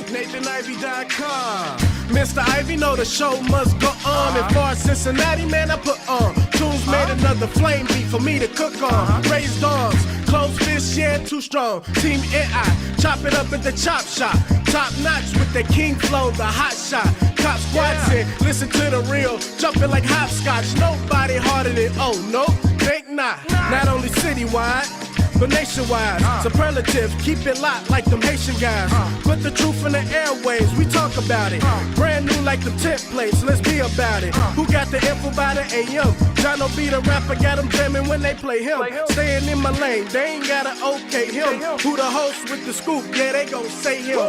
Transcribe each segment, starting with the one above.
NathanIvey.com. Mr. Ivey know the show must go on. And far as Cincinnati, man, I put on. Tunes made another flame beat for me to cook on. Raised arms, closed fists, yeah, too strong. Team NI, chop it up at the chop shop. Top notch with the king flow, the hot shot. Cop squats in, listen to the real, jumping like hopscotch. Nobody harder than, oh, no, think not. Not only citywide, but nationwide. Superlative, keep it locked like them Haitian guys. Put the truth in the airwaves, we talk about it. Brand new like the templates, let's be about it. Who got the info by the AM? Jono be the rapper, got them jamming when they play him. Staying in my lane, they ain't gotta okay him. Who the host with the scoop? Yeah, they gon' say him.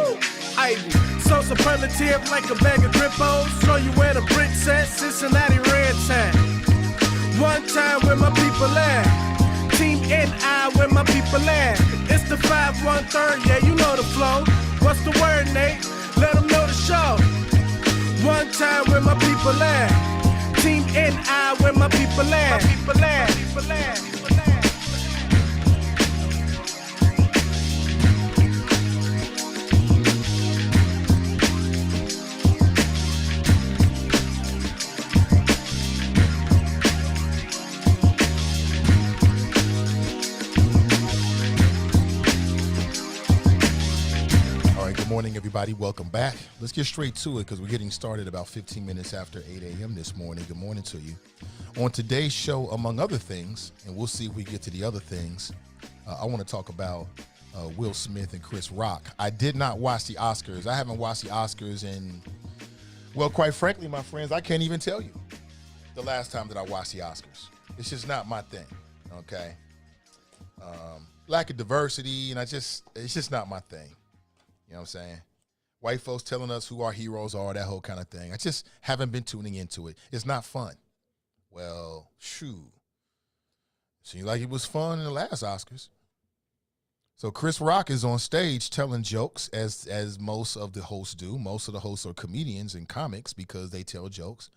Ivy, so superlative like a bag of Grippos. Show you where the Brits at, Cincinnati red tag. One time where my people at. Team NI where my people at. It's the 5-1-3, yeah, you know the flow. What's the word, Nate? Let them know the show. One time where my people at. Team NI where my people at. Morning, everybody. Welcome back. Let's get straight to it because we're getting started about 15 minutes after 8 a.m. this morning. Good morning to you. On today's show, among other things, and we'll see if we get to the other things, I want to talk about Will Smith and Chris Rock. I did not watch the Oscars. I haven't watched the Oscars in, well, quite frankly, my friends, I can't even tell you the last time that I watched the Oscars. It's just not my thing, okay? Lack of diversity, and it's just not my thing. You know what I'm saying? White folks telling us who our heroes are, that whole kind of thing. I just haven't been tuning into it. It's not fun. Well, shoot. Seemed like it was fun in the last Oscars. So Chris Rock is on stage telling jokes, as most of the hosts do. Most of the hosts are comedians and comics because they tell jokes.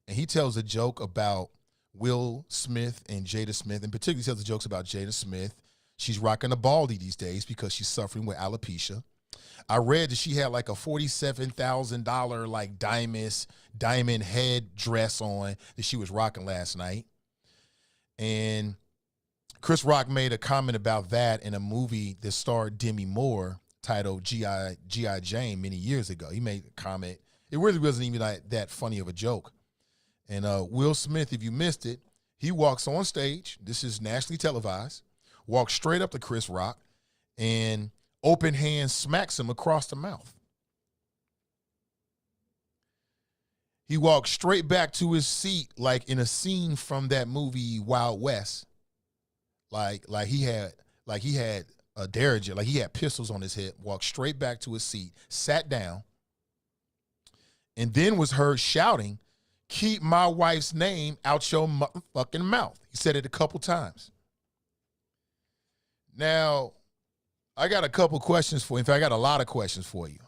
And he tells a joke about Will Smith and Jada Smith. In particular, he tells the jokes about Jada Smith. She's rocking a baldy these days because she's suffering with alopecia. I read that she had like a $47,000 like diamond head dress on that she was rocking last night. And Chris Rock made a comment about that in a movie that starred Demi Moore titled G.I. Jane many years ago. He made a comment. It really wasn't even like that funny of a joke. And Will Smith, if you missed it, he walks on stage. This is nationally televised. Walks straight up to Chris Rock and open hand smacks him across the mouth. He walked straight back to his seat like in a scene from that movie Wild West. Like he had a derringer, like he had pistols on his head, walked straight back to his seat, sat down, and then was heard shouting, "Keep my wife's name out your motherfucking mouth." He said it a couple times. Now, I got a couple questions for you. In fact, I got a lot of questions for you,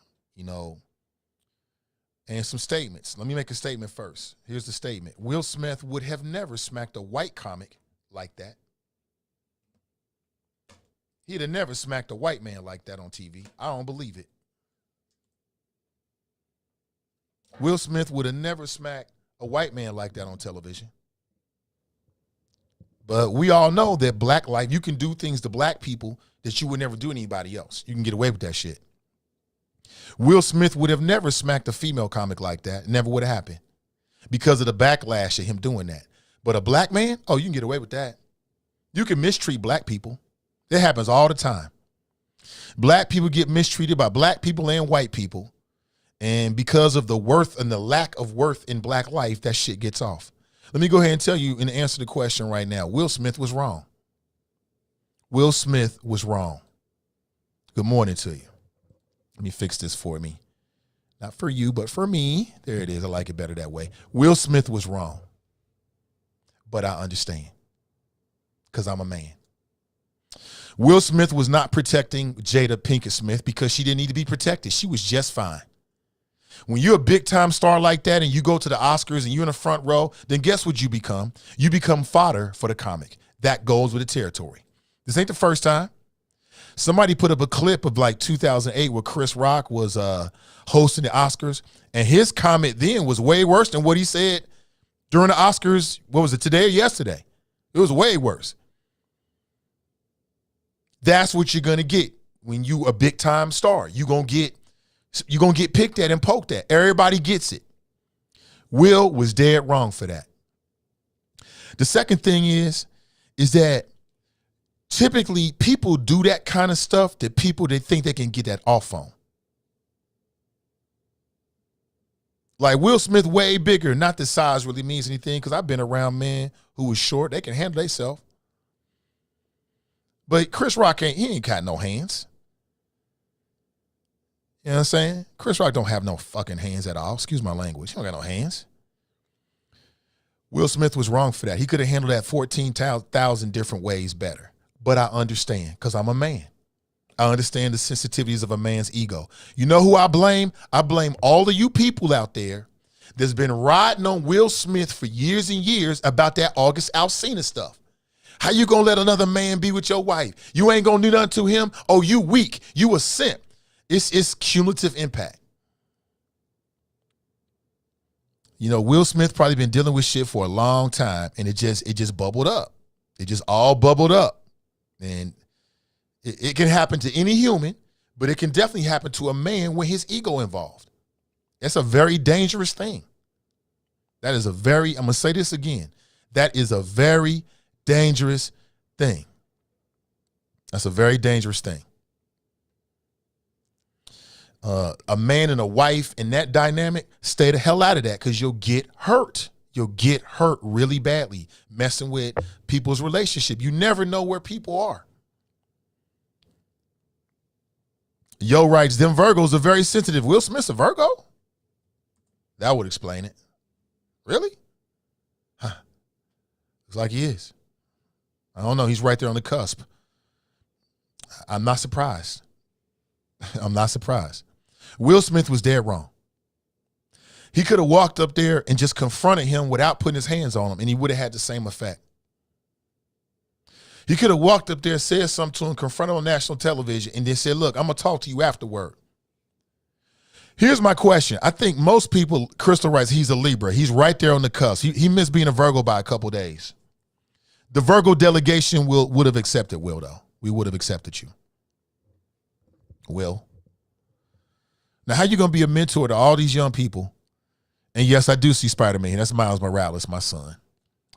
and some statements. Let me make a statement first. Here's the statement. Will Smith would have never smacked a white comic like that. He'd have never smacked a white man like that on TV. I don't believe it. Will Smith would have never smacked a white man like that on television. But we all know that black life, you can do things to black people that you would never do to anybody else. You can get away with that shit. Will Smith would have never smacked a female comic like that. Never would have happened because of the backlash of him doing that. But a black man, oh, you can get away with that. You can mistreat black people. It happens all the time. Black people get mistreated by black people and white people. And because of the worth and the lack of worth in black life, that shit gets off. Let me go ahead and tell you and answer the question right now. Will Smith was wrong. Will Smith was wrong. Good morning to you. Let me fix this for me. Not for you, but for me. There it is. I like it better that way. Will Smith was wrong. But I understand because I'm a man. Will Smith was not protecting Jada Pinkett Smith because she didn't need to be protected. She was just fine. When you're a big time star like that and you go to the Oscars and you're in the front row, then guess what you become? You become fodder for the comic. That goes with the territory. This ain't the first time. Somebody put up a clip of like 2008 where Chris Rock was hosting the Oscars, and his comment then was way worse than what he said during the Oscars. What was it, today or yesterday? It was way worse. That's what you're gonna get when you a big time star. You're gonna get picked at and poked at. Everybody gets it. Will was dead wrong for that. The second thing is that typically people do that kind of stuff to people they think they can get that off on. Like Will Smith, way bigger. Not that size really means anything, because I've been around men who was short. They can handle themselves. But Chris Rock he ain't got no hands. You know what I'm saying? Chris Rock don't have no fucking hands at all. Excuse my language. He don't got no hands. Will Smith was wrong for that. He could have handled that 14,000 different ways better. But I understand, because I'm a man. I understand the sensitivities of a man's ego. You know who I blame? I blame all of you people out there that's been riding on Will Smith for years and years about that August Alsina stuff. How you gonna let another man be with your wife? You ain't gonna do nothing to him? Oh, you weak. You a simp. It's cumulative impact. You know, Will Smith probably been dealing with shit for a long time, and it just bubbled up. It just all bubbled up. And it can happen to any human, but it can definitely happen to a man when his ego involved. That's a very dangerous thing. I'm going to say this again. That is a very dangerous thing. That's a very dangerous thing. A man and a wife in that dynamic, stay the hell out of that, because you'll get hurt. You'll get hurt really badly messing with people's relationship. You never know where people are. Yo writes, them Virgos are very sensitive. Will Smith's a Virgo? That would explain it. Really? Huh. Looks like he is. I don't know. He's right there on the cusp. I'm not surprised. I'm not surprised. Will Smith was dead wrong. He could have walked up there and just confronted him without putting his hands on him, and he would have had the same effect. He could have walked up there, said something to him, confronted him on national television, and then said, look, I'm going to talk to you afterward. Here's my question. I think most people, Crystal writes, he's a Libra. He's right there on the cusp. He missed being a Virgo by a couple days. The Virgo delegation would have accepted Will, though. We would have accepted you. Will. Now, how you going to be a mentor to all these young people? And yes, I do see Spider-Man. That's Miles Morales, my son.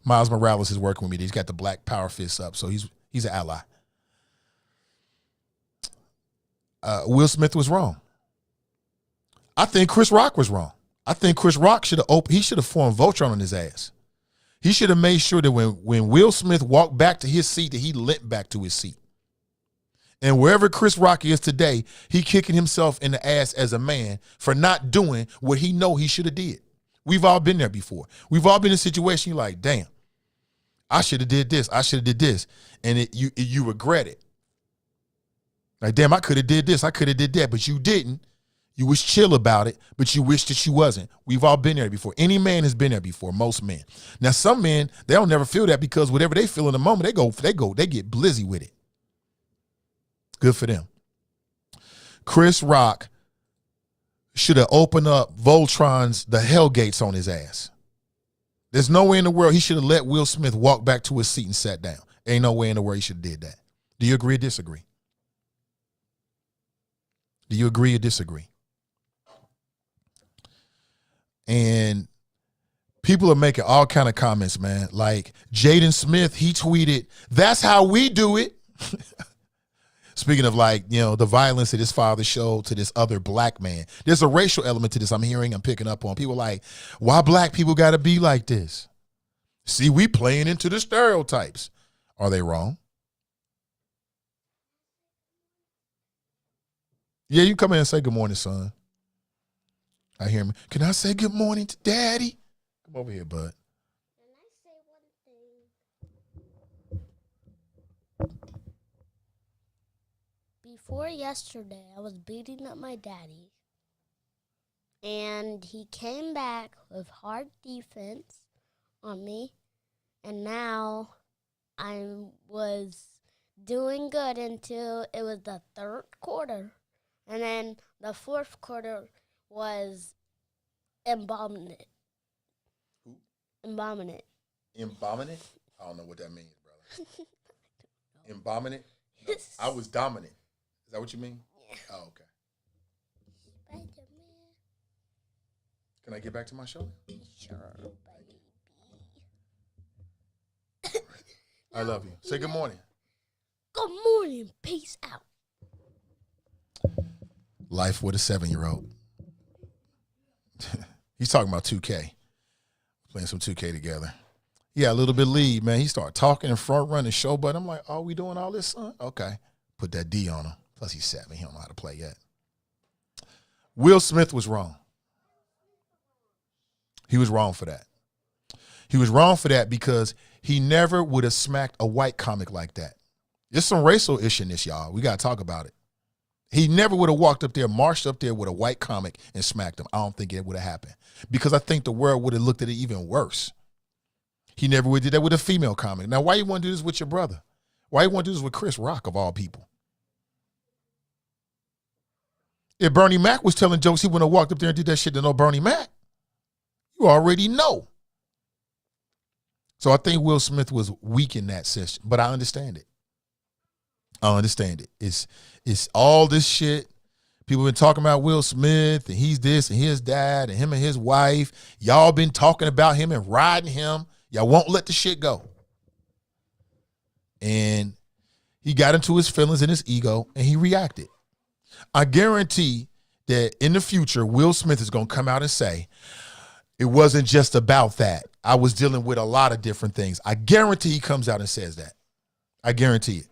Miles Morales is working with me. He's got the black power fists up, so he's an ally. Will Smith was wrong. I think Chris Rock was wrong. I think Chris Rock should have formed Voltron on his ass. He should have made sure that when Will Smith walked back to his seat, that he limped back to his seat. And wherever Chris Rock is today, he kicking himself in the ass as a man for not doing what he know he should have did. We've all been there before. We've all been in a situation you're like, damn, I should have did this. I should have did this. And you regret it. Like, damn, I could have did this. I could have did that, but you didn't. You was chill about it, but you wish that you wasn't. We've all been there before. Any man has been there before, most men. Now, some men, they don't never feel that, because whatever they feel in the moment, they get blizzy with it. Good for them. Chris Rock should have opened up Voltron's, the hell gates on his ass. There's no way in the world he should have let Will Smith walk back to his seat and sat down. Ain't no way in the world he should have did that. Do you agree or disagree? Do you agree or disagree? And people are making all kind of comments, man. Like Jaden Smith, he tweeted, "That's how we do it." Speaking of, like, you know, the violence that his father showed to this other black man. There's a racial element to this I'm picking up on. People like, why black people got to be like this? See, we playing into the stereotypes. Are they wrong? Yeah, you come in and say good morning, son. I hear me. Can I say good morning to daddy? Come over here, bud. Before yesterday, I was beating up my daddy. and he came back with hard defense on me, and now I was doing good until it was the third quarter, and then the fourth quarter was embalming. Embalming? I don't know what that means, brother. Embalming? No, I was dominant. Is that what you mean? Yeah. Oh, okay. Spider-Man. Can I get back to my show? Sure, baby. I love you. Say good morning. Good morning. Peace out. Life with a 7-year-old. He's talking about 2K. Playing some 2K together. Yeah, a little bit lead, man. He started talking in front running show, but I'm like, oh, we doing all this, son? Okay. Put that D on him. Plus he's 7. He don't know how to play yet. Will Smith was wrong. He was wrong for that. He was wrong for that because he never would have smacked a white comic like that. There's some racial issue in this, y'all. We got to talk about it. He never would have walked up there, marched up there with a white comic and smacked him. I don't think it would have happened because I think the world would have looked at it even worse. He never would have did that with a female comic. Now, why you want to do this with your brother? Why you want to do this with Chris Rock, of all people? If Bernie Mac was telling jokes, he wouldn't have walked up there and did that shit to no Bernie Mac. You already know. So I think Will Smith was weak in that session, but I understand it. I understand it. It's all this shit. People been talking about Will Smith and he's this and his dad and him and his wife. Y'all been talking about him and riding him. Y'all won't let the shit go. And he got into his feelings and his ego and he reacted. I guarantee that in the future, Will Smith is going to come out and say, it wasn't just about that. I was dealing with a lot of different things. I guarantee he comes out and says that. I guarantee it.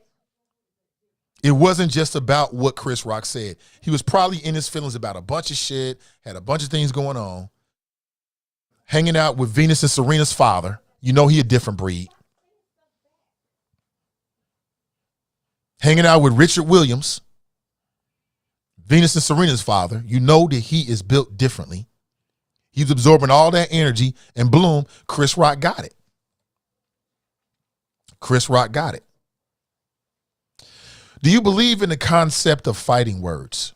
It wasn't just about what Chris Rock said. He was probably in his feelings about a bunch of shit, had a bunch of things going on, hanging out with Venus and Serena's father. You know he a different breed. Hanging out with Richard Williams, Venus and Serena's father. You know that he is built differently. He's absorbing all that energy, and boom, Chris Rock got it. Chris Rock got it. Do you believe in the concept of fighting words?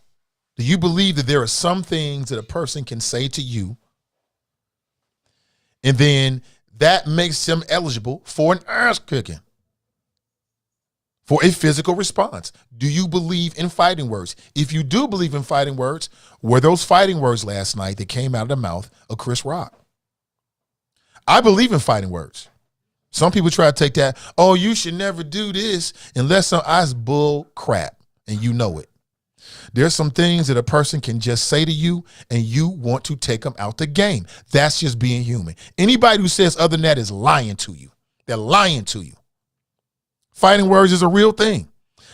Do you believe that there are some things that a person can say to you, and then that makes them eligible for an ass kicking, for a physical response? Do you believe in fighting words? If you do believe in fighting words, were those fighting words last night that came out of the mouth of Chris Rock? I believe in fighting words. Some people try to take that, oh, you should never do this unless that's bull crap, and you know it. There's some things that a person can just say to you, and you want to take them out the game. That's just being human. Anybody who says other than that is lying to you. They're lying to you. Fighting words is a real thing.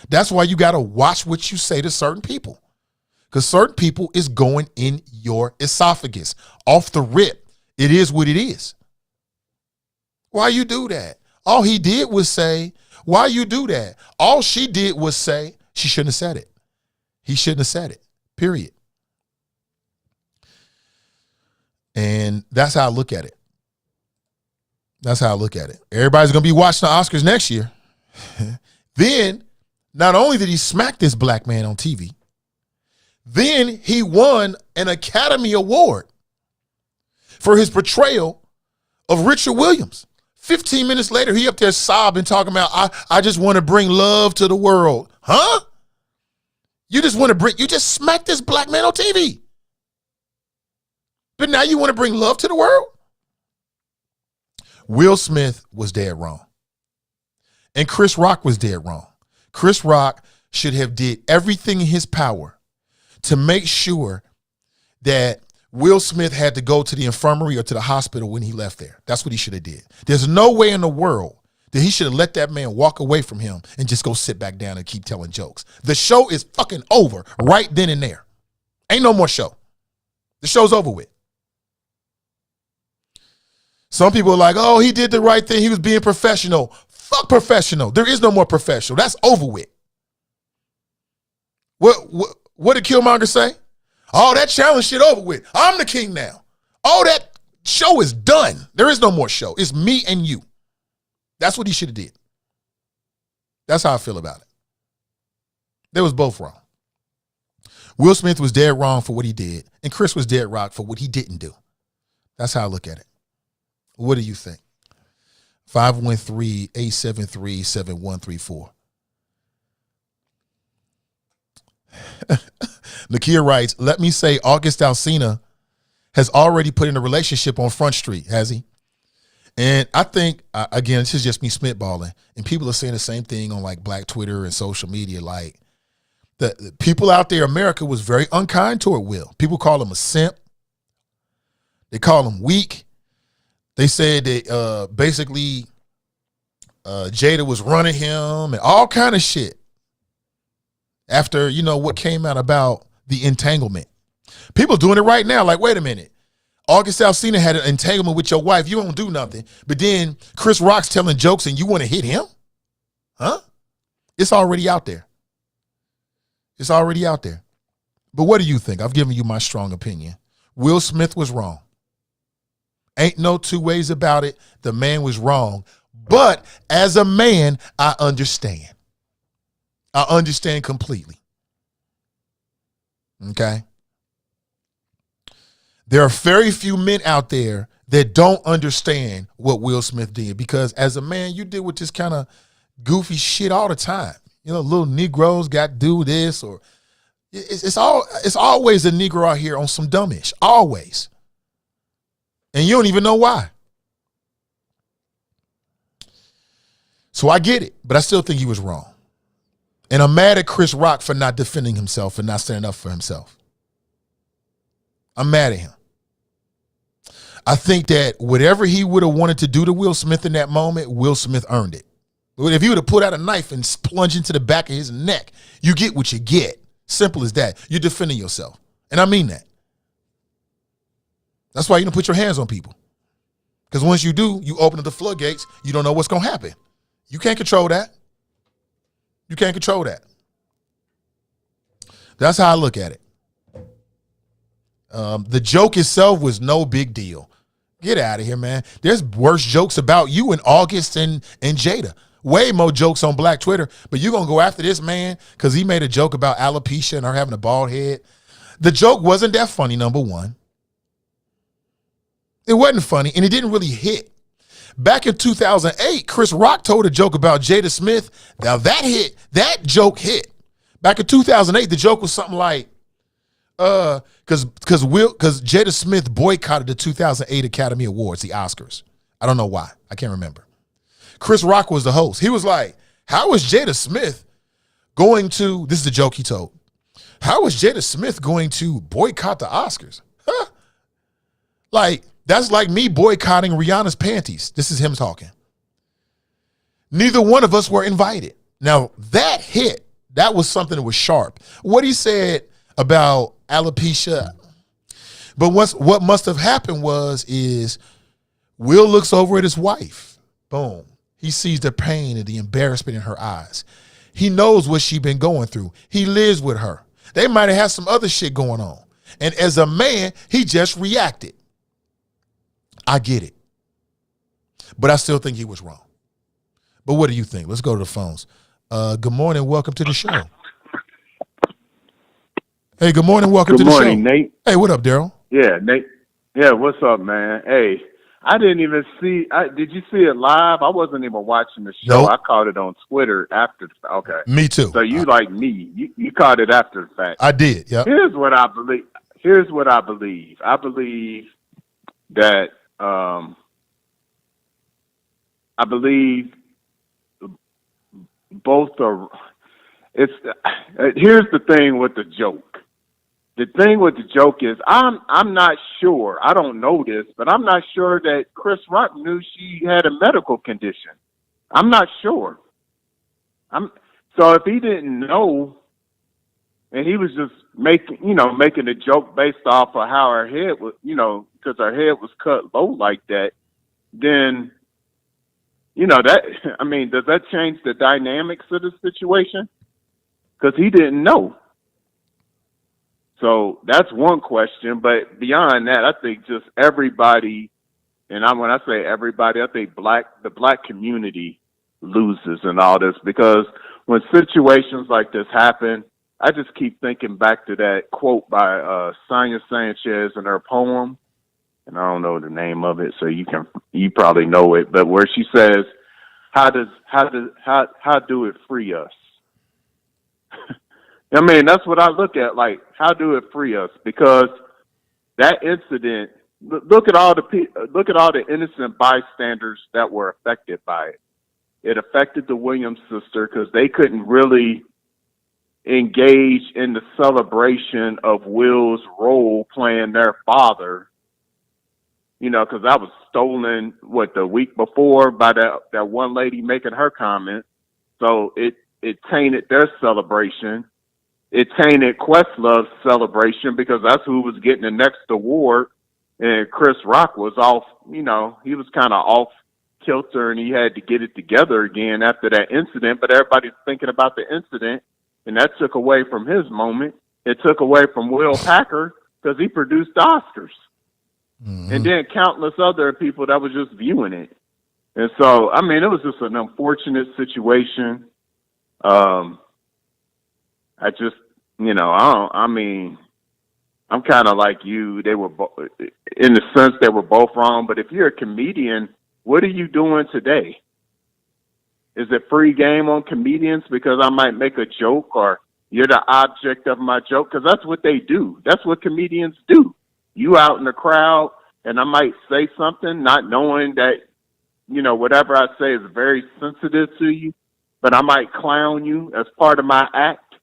That's why you got to watch what you say to certain people, because certain people is going in your esophagus. Off the rip, it is what it is. Why you do that? All he did was say, why you do that? All she did was say, she shouldn't have said it. He shouldn't have said it, period. And that's how I look at it. That's how I look at it. Everybody's going to be watching the Oscars next year. Then, not only did he smack this black man on TV, then he won an Academy Award for his portrayal of Richard Williams. 15 minutes later, he up there sobbing, talking about, I just want to bring love to the world. Huh? You just smacked this black man on TV. But now you want to bring love to the world? Will Smith was dead wrong. And Chris Rock was dead wrong. Chris Rock should have did everything in his power to make sure that Will Smith had to go to the infirmary or to the hospital when he left there. That's what he should have did. There's no way in the world that he should have let that man walk away from him and just go sit back down and keep telling jokes. The show is fucking over right then and there. Ain't no more show. The show's over with. Some people are like, oh, he did the right thing. He was being professional. Fuck professional. There is no more professional. That's over with. What did Killmonger say? Oh, that challenge shit over with. I'm the king now. Oh, that show is done. There is no more show. It's me and you. That's what he should have did. That's how I feel about it. They was both wrong. Will Smith was dead wrong for what he did, and Chris was dead wrong for what he didn't do. That's how I look at it. What do you think? 513-873-7134. Nakia writes, let me say August Alsina has already put in a relationship on Front Street, has he? And I think, again, this is just me spitballing, and people are saying the same thing on like Black Twitter and social media. Like, the people out there, America was very unkind toward Will. People call him a simp. They call him weak. They said that basically Jada was running him and all kind of shit after, you know, what came out about the entanglement. People doing it right now. Like, wait a minute. August Alsina had an entanglement with your wife. You don't do nothing. But then Chris Rock's telling jokes and you want to hit him? Huh? It's already out there. It's already out there. But what do you think? I've given you my strong opinion. Will Smith was wrong. Ain't no two ways about it. The man was wrong. But as a man, I understand. I understand completely. Okay? There are very few men out there that don't understand what Will Smith did, because as a man, you deal with this kind of goofy shit all the time. You know, little Negroes got to do this, or it's always a Negro out here on some dumbish, always. And you don't even know why. So I get it, but I still think he was wrong. And I'm mad at Chris Rock for not defending himself and not standing up for himself. I'm mad at him. I think that whatever he would have wanted to do to Will Smith in that moment, Will Smith earned it. But if he would have put out a knife and plunged into the back of his neck, you get what you get. Simple as that. You're defending yourself. And I mean that. That's why you don't put your hands on people. Because once you do, you open up the floodgates. You don't know what's going to happen. You can't control that. You can't control that. That's how I look at it. The joke itself was no big deal. Get out of here, man. There's worse jokes about you in August and Jada. Way more jokes on Black Twitter. But you're going to go after this man because he made a joke about alopecia and her having a bald head. The joke wasn't that funny, number one. It wasn't funny, and it didn't really hit. Back in 2008, Chris Rock told a joke about Jada Smith. Now that hit. That joke hit. Back in 2008, the joke was something like, because Jada Smith boycotted the 2008 Academy Awards, the Oscars. I don't know why. I can't remember. Chris Rock was the host. He was like, how is Jada Smith going to, this is the joke he told, how is Jada Smith going to boycott the Oscars? Huh? Like, that's like me boycotting Rihanna's panties. This is him talking. Neither one of us were invited. Now, that hit. That was something that was sharp. What he said about alopecia, but what must have happened is Will looks over at his wife. Boom. He sees the pain and the embarrassment in her eyes. He knows what she's been going through. He lives with her. They might have had some other shit going on. And as a man, he just reacted. I get it. But I still think he was wrong. But what do you think? Let's go to the phones. Good morning. Welcome to the show. Hey, good morning. Welcome to the show. Good morning, Nate. Hey, what up, Daryl? Yeah, Nate. Yeah, what's up, man? Hey, I didn't even see. Did you see it live? I wasn't even watching the show. Nope. I caught it on Twitter after. Okay. Me too. So you like me? You caught it after the fact. I did. Yeah. Here's what I believe. I believe that. I believe both are. It's here's the thing with the joke. The thing with the joke is I'm not sure. I don't know this, but I'm not sure that Chris Rock knew she had a medical condition. I'm not sure. So if he didn't know, and he was just making a joke based off of how her head was, because her head was cut low like that, then that. I mean, does that change the dynamics of the situation? Because he didn't know. So that's one question. But beyond that, I think just everybody, and when I say everybody, I think the black community loses in all this, because when situations like this happen, I just keep thinking back to that quote by Sonia Sanchez in her poem, and I don't know the name of it, so you probably know it, but where she says, how do it free us? I mean, that's what I look at, like, how do it free us? Because that incident, look at all the innocent bystanders that were affected by it. It affected the Williams sister because they couldn't really engage in the celebration of Will's role playing their father, because that was stolen, the week before by that one lady making her comment. So it tainted their celebration. It tainted Questlove's celebration because that's who was getting the next award. And Chris Rock was off, he was kind of off kilter, and he had to get it together again after that incident. But everybody's thinking about the incident, and that took away from his moment. It took away from Will Packer because he produced Oscars. Mm-hmm. And then countless other people that was just viewing it. And so, I mean, it was just an unfortunate situation. I'm kind of like you. They were in the sense they were both wrong. But if you're a comedian, what are you doing today? Is it free game on comedians because I might make a joke or you're the object of my joke? Because that's what they do. That's what comedians do. You out in the crowd, and I might say something not knowing that, whatever I say is very sensitive to you, but I might clown you as part of my act.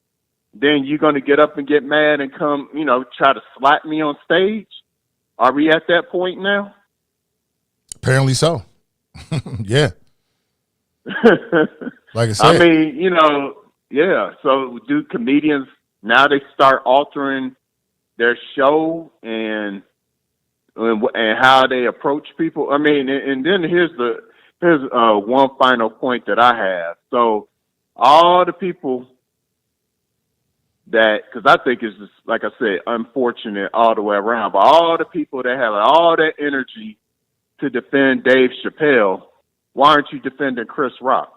Then you're going to get up and get mad and come, try to slap me on stage. Are we at that point now? Apparently so. Yeah. Like I said. I mean, yeah. So do comedians now, they start altering their show and how they approach people? I mean, and then here's one final point that I have. So all the people because I think it's just, like I said, unfortunate all the way around, but all the people that have all that energy to defend Dave Chappelle, why aren't you defending Chris Rock?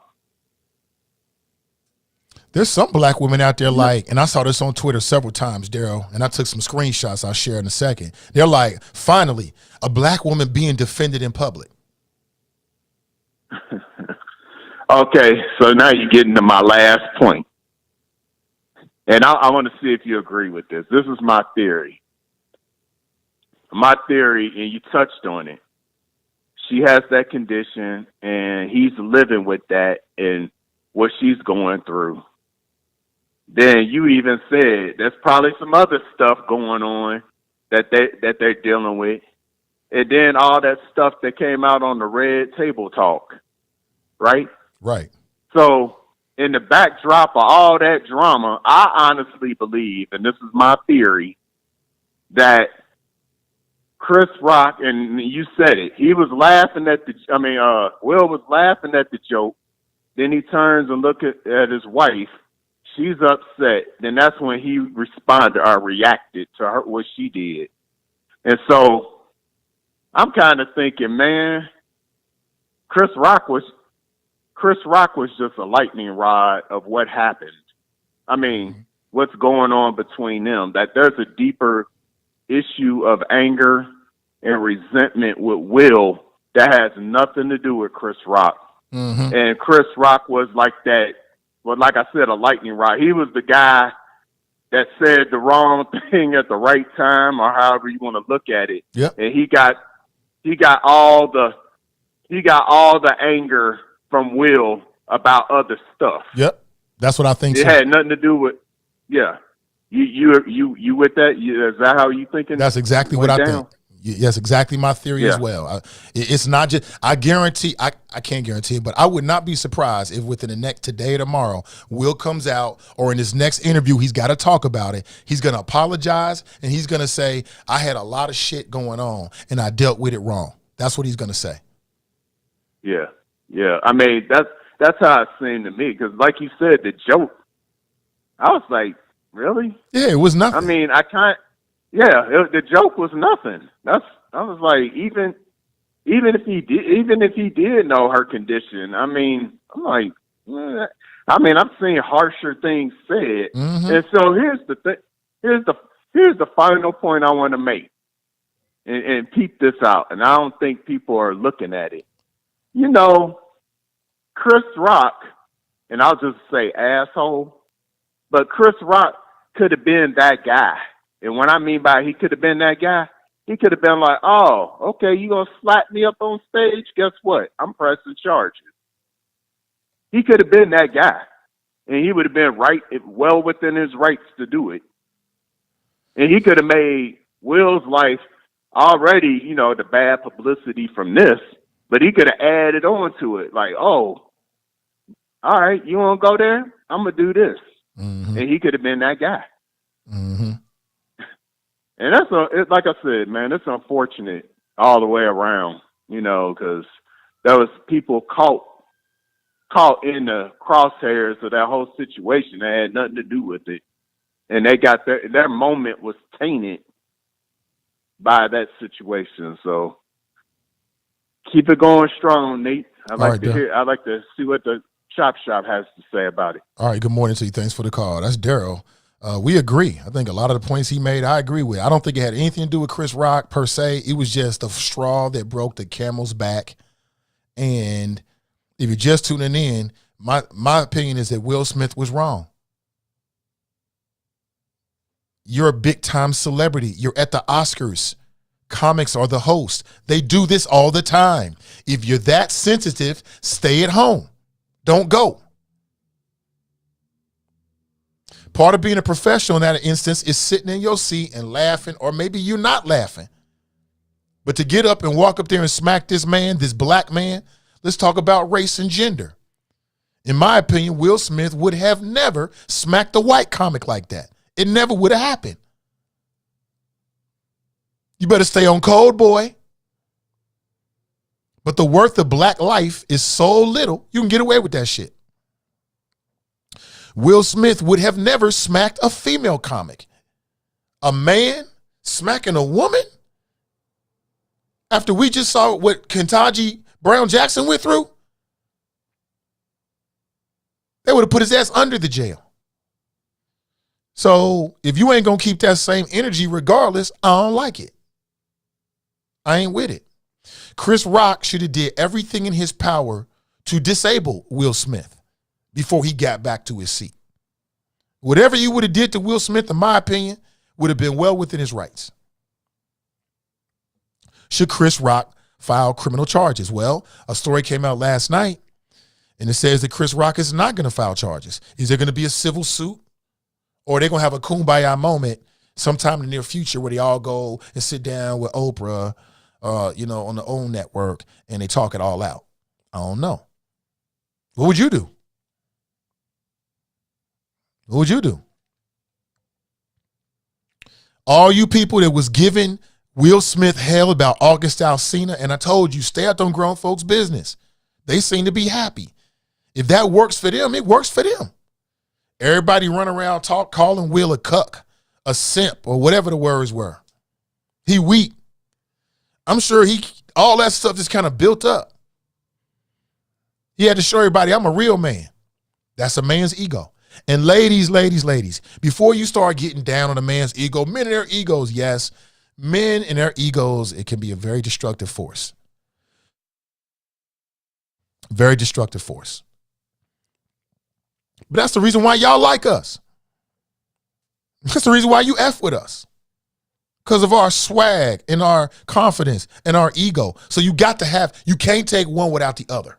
There's some black women out there and I saw this on Twitter several times, Daryl, and I took some screenshots I'll share in a second. They're like, finally, a black woman being defended in public. Okay, so now you're getting to my last point. And I want to see if you agree with this. This is my theory. My theory, and you touched on it. She has that condition, and he's living with that and what she's going through. Then you even said there's probably some other stuff going on that they're dealing with. And then all that stuff that came out on the Red Table Talk, right? Right. So in the backdrop of all that drama, I honestly believe, and this is my theory, that Chris Rock, and you said it, he was laughing at Will was laughing at the joke. Then he turns and looks at his wife. She's upset. Then that's when he responded or reacted to her, what she did. And so I'm kind of thinking, man, Chris Rock was just a lightning rod of what happened. I mean, what's going on between them, that there's a deeper issue of anger and resentment with Will that has nothing to do with Chris Rock. Mm-hmm. And Chris Rock was like that, well, like I said, a lightning rod. He was the guy that said the wrong thing at the right time, or however you want to look at it. Yep. And he got all the anger from Will about other stuff. Yep. That's what I think. It had nothing to do with, yeah. You with that? Is that how you thinking? That's exactly what I think. That's exactly my theory as well. It's not just, I guarantee, I can't guarantee it, but I would not be surprised if within the next, today or tomorrow, Will comes out, or in his next interview, he's got to talk about it. He's going to apologize, and he's going to say, I had a lot of shit going on, and I dealt with it wrong. That's what he's going to say. Yeah. Yeah. I mean, that's how it seemed to me, because like you said, the joke, I was like, really? Yeah, it was nothing. I mean, the joke was nothing. I was like, even if he did know her condition, I mean, I'm like, I've seen harsher things said. And so here's the thing. Here's the final point I want to make, and peep this out. And I don't think people are looking at it. You know, Chris Rock, and I'll just say asshole, but Chris Rock could have been that guy. And what I mean by he could have been that guy, he could have been like, oh, okay, you going to slap me up on stage? Guess what? I'm pressing charges. He could have been that guy. And he would have been well within his rights to do it. And he could have made Will's life already, the bad publicity from this, but he could have added on to it. Like, oh, all right, you want to go there? I'm going to do this. And he could have been that guy. And like I said, man, it's unfortunate all the way around, because there was people caught in the crosshairs of that whole situation that had nothing to do with it. And they got their moment was tainted by that situation. So keep it going strong, Nate. I'd like to see what the Chop Shop has to say about it. All right, good morning to you. Thanks for the call. That's Daryl. We agree. I think a lot of the points he made, I agree with. I don't think it had anything to do with Chris Rock per se. It was just a straw that broke the camel's back. And if you're just tuning in, my opinion is that Will Smith was wrong. You're a big-time celebrity. You're at the Oscars. Comics are the host. They do this all the time. If you're that sensitive, stay at home. Don't go. Part of being a professional in that instance is sitting in your seat and laughing, or maybe you're not laughing. But to get up and walk up there and smack this man, this black man, let's talk about race and gender. In my opinion, Will Smith would have never smacked a white comic like that. It never would have happened. You better stay on code, boy. But the worth of black life is so little, you can get away with that shit. Will Smith would have never smacked a female comic. A man smacking a woman? After we just saw what Ketanji Brown Jackson went through? They would have put his ass under the jail. So if you ain't going to keep that same energy regardless, I don't like it. I ain't with it. Chris Rock should have did everything in his power to disable Will Smith before he got back to his seat. Whatever you would have did to Will Smith, in my opinion, would have been well within his rights. Should Chris Rock file criminal charges? Well, a story came out last night, and it says that Chris Rock is not going to file charges. Is there going to be a civil suit? Or are they going to have a kumbaya moment sometime in the near future where they all go and sit down with Oprah, on the OWN network, and they talk it all out? I don't know. What would you do? What would you do? All you people that was giving Will Smith hell about August Alsina, and I told you, stay out them grown folks' business. They seem to be happy. If that works for them, it works for them. Everybody run around calling Will a cuck, a simp, or whatever the words were. He weak. I'm sure all that stuff is kind of built up. He had to show everybody, I'm a real man. That's a man's ego. And ladies, before you start getting down on a man's ego, men and their egos, yes, men and their egos, it can be a very destructive force. Very destructive force. But that's the reason why y'all like us. That's the reason why you F with us. Because of our swag and our confidence and our ego. So you can't take one without the other.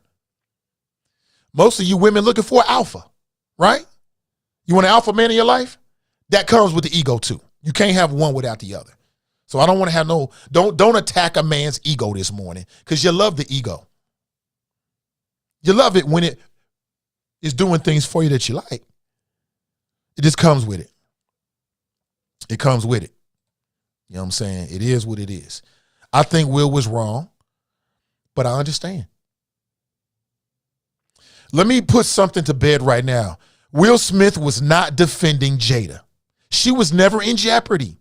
Most of you women looking for alpha, right? You want an alpha man in your life? That comes with the ego too. You can't have one without the other. So I don't want to have don't attack a man's ego this morning because you love the ego. You love it when it is doing things for you that you like. It just comes with it. It comes with it. You know what I'm saying? It is what it is. I think Will was wrong, but I understand. Let me put something to bed right now. Will Smith was not defending Jada. She was never in jeopardy.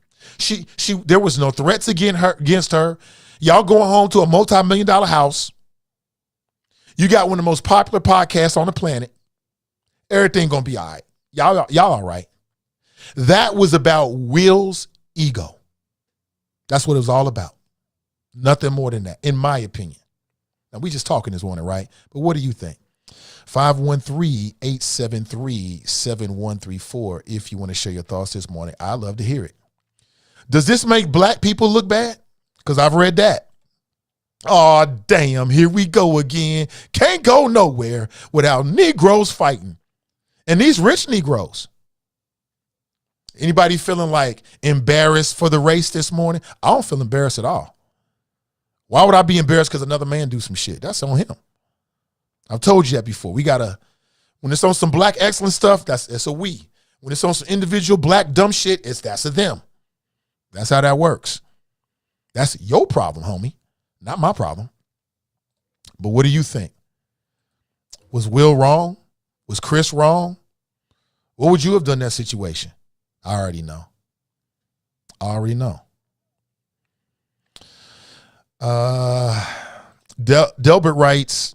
There was no threats against her. Y'all going home to a multi-million-dollar house. You got one of the most popular podcasts on the planet. Everything gonna be all right. Y'all all right. That was about Will's ego. That's what it was all about. Nothing more than that, in my opinion. Now, we just talking this morning, right? But what do you think? 513-873-7134 if you want to share your thoughts this morning. I'd love to hear it. Does this make black people look bad? Because I've read that. Oh, damn, here we go again. Can't go nowhere without Negroes fighting. And these rich Negroes. Anybody feeling like embarrassed for the race this morning? I don't feel embarrassed at all. Why would I be embarrassed because another man do some shit? That's on him. I've told you that before. When it's on some black excellence stuff, it's a we. When it's on some individual black dumb shit, that's a them. That's how that works. That's your problem, homie. Not my problem. But what do you think? Was Will wrong? Was Chris wrong? What would you have done in that situation? I already know. Delbert writes,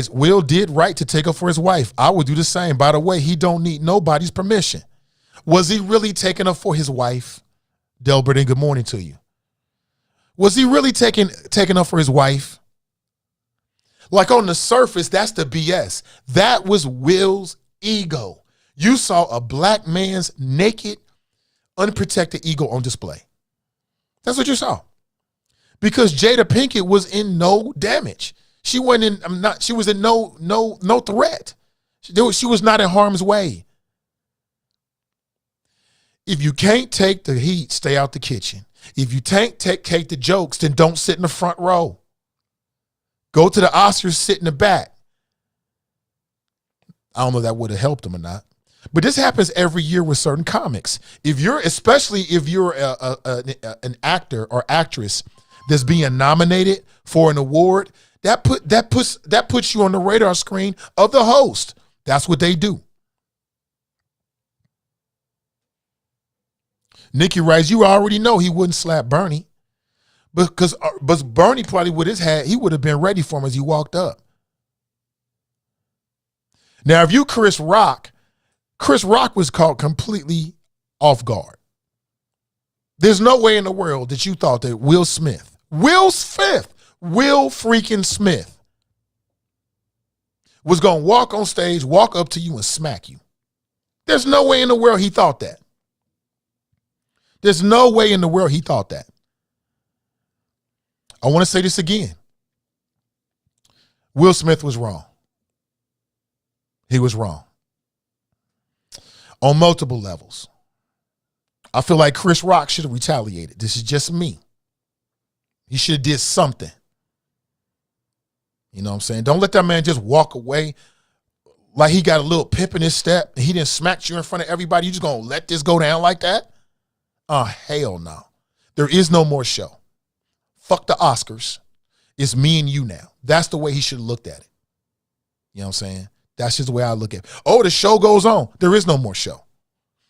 Will did right to take her for his wife. I would do the same. By the way, he don't need nobody's permission. Was he really taking her for his wife? Delbert, and good morning to you. Was he really taking her for his wife? Like on the surface, that's the BS. That was Will's ego. You saw a black man's naked, unprotected ego on display. That's what you saw. Because Jada Pinkett was in no damage. She was in no threat. She was not in harm's way. If you can't take the heat, stay out the kitchen. If you can't take the jokes, then don't sit in the front row. Go to the Oscars, sit in the back. I don't know if that would have helped them or not. But this happens every year with certain comics. Especially if you're an actor or actress that's being nominated for an award, that puts you on the radar screen of the host. That's what they do. Nikki writes, you already know he wouldn't slap Bernie. But Bernie probably he would have been ready for him as he walked up. Now, if you Chris Rock was caught completely off guard. There's no way in the world that you thought that Will freaking Smith was going to walk on stage, walk up to you and smack you. There's no way in the world he thought that. There's no way in the world he thought that. I want to say this again. Will Smith was wrong. He was wrong. On multiple levels. I feel like Chris Rock should have retaliated. This is just me. He should have did something. You know what I'm saying? Don't let that man just walk away like he got a little pip in his step and he didn't smack you in front of everybody. You just going to let this go down like that? Oh, hell no. There is no more show. Fuck the Oscars. It's me and you now. That's the way he should have looked at it. You know what I'm saying? That's just the way I look at it. Oh, the show goes on. There is no more show.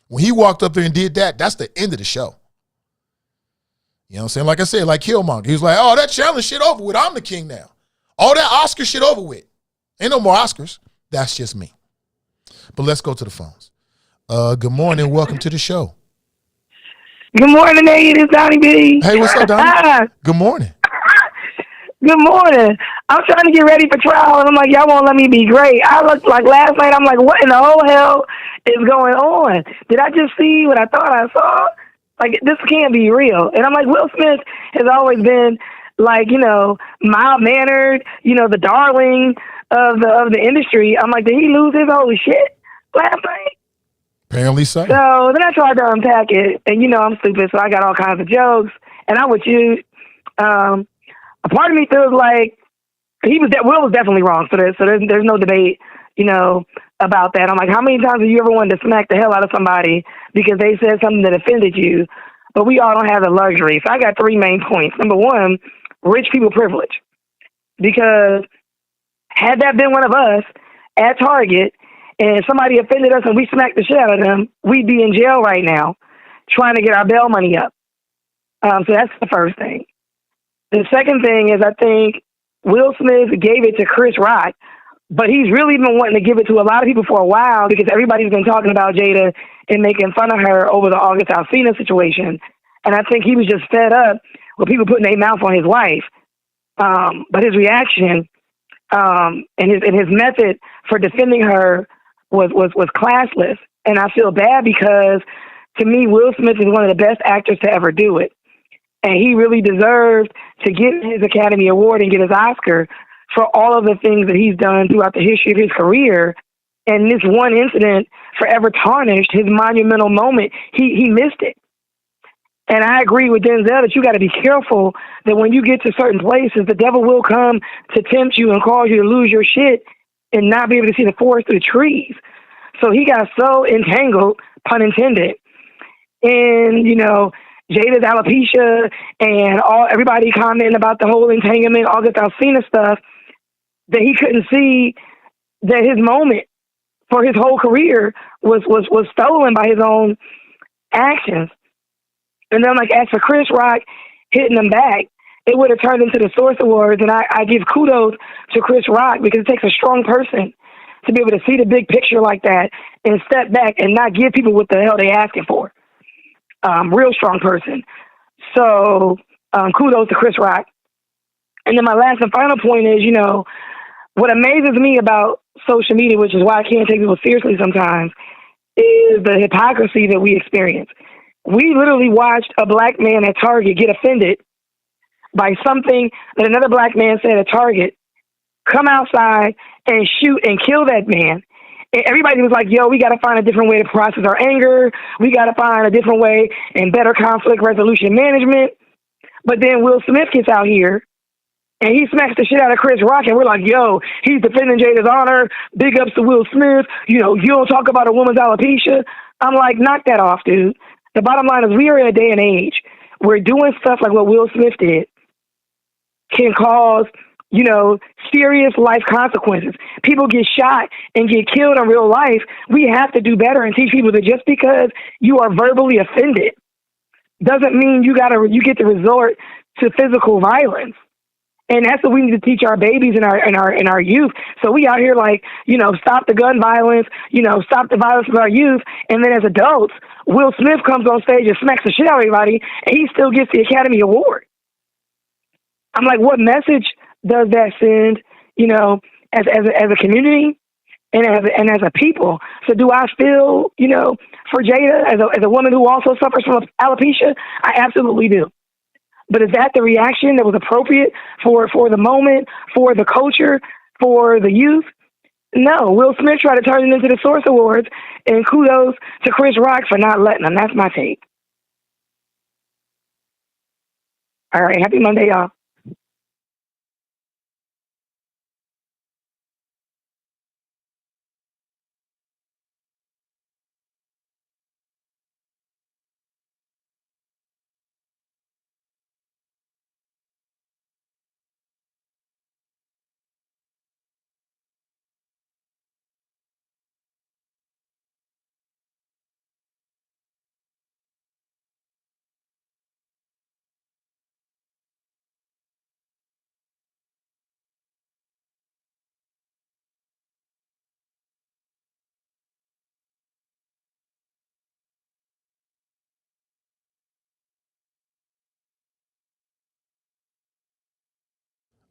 When he walked up there and did that, that's the end of the show. You know what I'm saying? Like I said, like Killmonger. He was like, oh, that challenge shit over with. I'm the king now. All that Oscar shit over with. Ain't no more Oscars. That's just me. But let's go to the phones. Good morning. Welcome to the show. Good morning, Nate. It's Donnie B. Hey, what's up, Donnie? Good morning. Good morning. I'm trying to get ready for trial, and I'm like, y'all won't let me be great. I looked like last night, I'm like, what in the whole hell is going on? Did I just see what I thought I saw? Like, this can't be real. And I'm like, Will Smith has always been, like, mild-mannered, the darling of the industry. I'm like, did he lose his holy shit last night? Apparently so. So then I tried to unpack it, and I'm stupid, so I got all kinds of jokes. And I'm with you. A part of me feels like Will was definitely wrong. So there's no debate, about that. I'm like, how many times have you ever wanted to smack the hell out of somebody because they said something that offended you? But we all don't have the luxury. So I got three main points. Number one, rich people privilege. Because had that been one of us at Target and somebody offended us and we smacked the shit out of them, we'd be in jail right now trying to get our bail money up. So that's the first thing. The second thing is I think Will Smith gave it to Chris Rock, but he's really been wanting to give it to a lot of people for a while because everybody's been talking about Jada and making fun of her over the August Alsina situation. And I think he was just fed up with people putting their mouth on his wife. But his reaction and his method for defending her was classless. And I feel bad because, to me, Will Smith is one of the best actors to ever do it. And he really deserved to get his Academy Award and get his Oscar for all of the things that he's done throughout the history of his career. And this one incident forever tarnished his monumental moment. He missed it. And I agree with Denzel that you got to be careful that when you get to certain places, the devil will come to tempt you and cause you to lose your shit and not be able to see the forest through the trees. So he got so entangled, pun intended, in, Jada's alopecia and everybody commenting about the whole entanglement, August Alsina stuff, that he couldn't see that his moment for his whole career was stolen by his own actions. And then, as for Chris Rock hitting them back, it would have turned into the Source Awards, and I give kudos to Chris Rock because it takes a strong person to be able to see the big picture like that and step back and not give people what the hell they asking for. Real strong person. So kudos to Chris Rock. And then my last and final point is, what amazes me about social media, which is why I can't take people seriously sometimes, is the hypocrisy that we experience. We literally watched a black man at Target get offended by something that another black man said at Target, come outside and shoot and kill that man. And everybody was like, yo, we got to find a different way to process our anger. We got to find a different way and better conflict resolution management. But then Will Smith gets out here and he smacks the shit out of Chris Rock. And we're like, yo, he's defending Jada's honor. Big ups to Will Smith. You don't talk about a woman's alopecia. I'm like, knock that off, dude. The bottom line is we are in a day and age where doing stuff like what Will Smith did can cause, serious life consequences. People get shot and get killed in real life. We have to do better and teach people that just because you are verbally offended doesn't mean you get to resort to physical violence. And that's what we need to teach our babies and our youth. So we out here stop the gun violence, stop the violence of our youth. And then as adults, Will Smith comes on stage and smacks the shit out of everybody, and he still gets the Academy Award. I'm like, what message does that send, as a community and as a people? So do I feel, for Jada as a woman who also suffers from alopecia? I absolutely do. But is that the reaction that was appropriate for the moment, for the culture, for the youth? No. Will Smith tried to turn it into the Source Awards, and kudos to Chris Rock for not letting him. That's my take. All right. Happy Monday, y'all.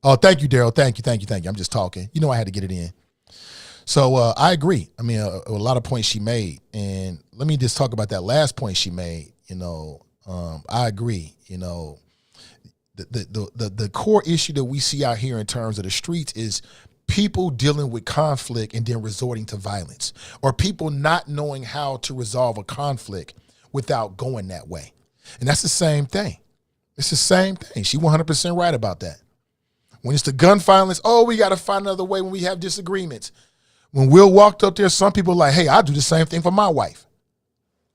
Oh, thank you, Daryl. Thank you. I'm just talking. I had to get it in. So I agree. I mean, a lot of points she made. And let me just talk about that last point she made. I agree. The core issue that we see out here in terms of the streets is people dealing with conflict and then resorting to violence, or people not knowing how to resolve a conflict without going that way. And that's the same thing. It's the same thing. She 100% right about that. When it's the gun violence, we got to find another way when we have disagreements. When Will walked up there, some people are like, hey, I'll do the same thing for my wife.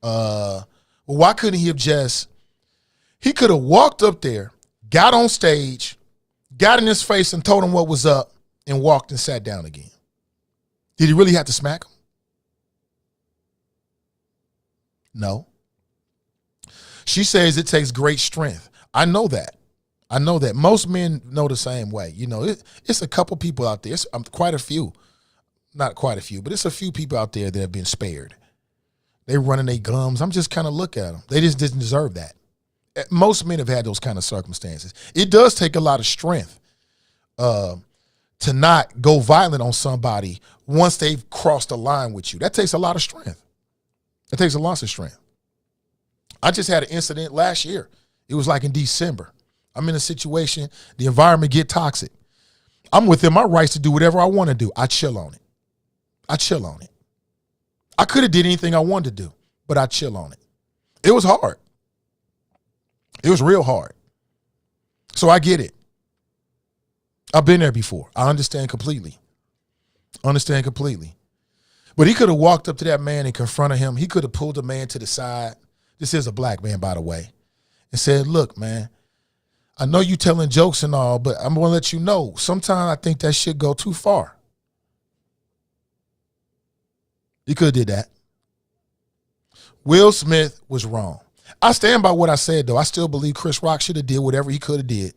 Well, why couldn't he have he could have walked up there, got on stage, got in his face and told him what was up and walked and sat down again. Did he really have to smack him? No. She says it takes great strength. I know that. Most men know the same way. You know, it's a couple people out there. It's quite a few. Not quite a few, but it's a few people out there that have been spared. They running their gums. I'm just kind of look at them. They just didn't deserve that. Most men have had those kind of circumstances. It does take a lot of strength to not go violent on somebody once they've crossed the line with you. That takes a lot of strength. It takes a lot of strength. I just had an incident last year. It was like in December. I'm in a situation, the environment get toxic. I'm within my rights to do whatever I want to do. I chill on it. I could have did anything I wanted to do, but I chill on it. It was hard. It was real hard. So I get it. I've been there before. I understand completely. But he could have walked up to that man and confronted him. He could have pulled the man to the side. This is a black man, by the way, and said, look, man, I know you telling jokes and all, but I'm going to let you know, sometimes I think that shit go too far. He could have did that. Will Smith was wrong. I stand by what I said, though. I still believe Chris Rock should have did whatever he could have did,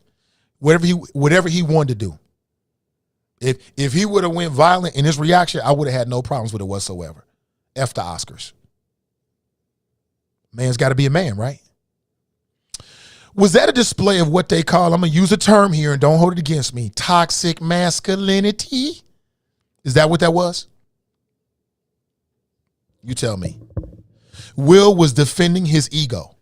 whatever he wanted to do. If he would have went violent in his reaction, I would have had no problems with it whatsoever. F the Oscars. Man's got to be a man, right? Was that a display of what they call, I'm going to use a term here and don't hold it against me, toxic masculinity? Is that what that was? You tell me. Will was defending his ego.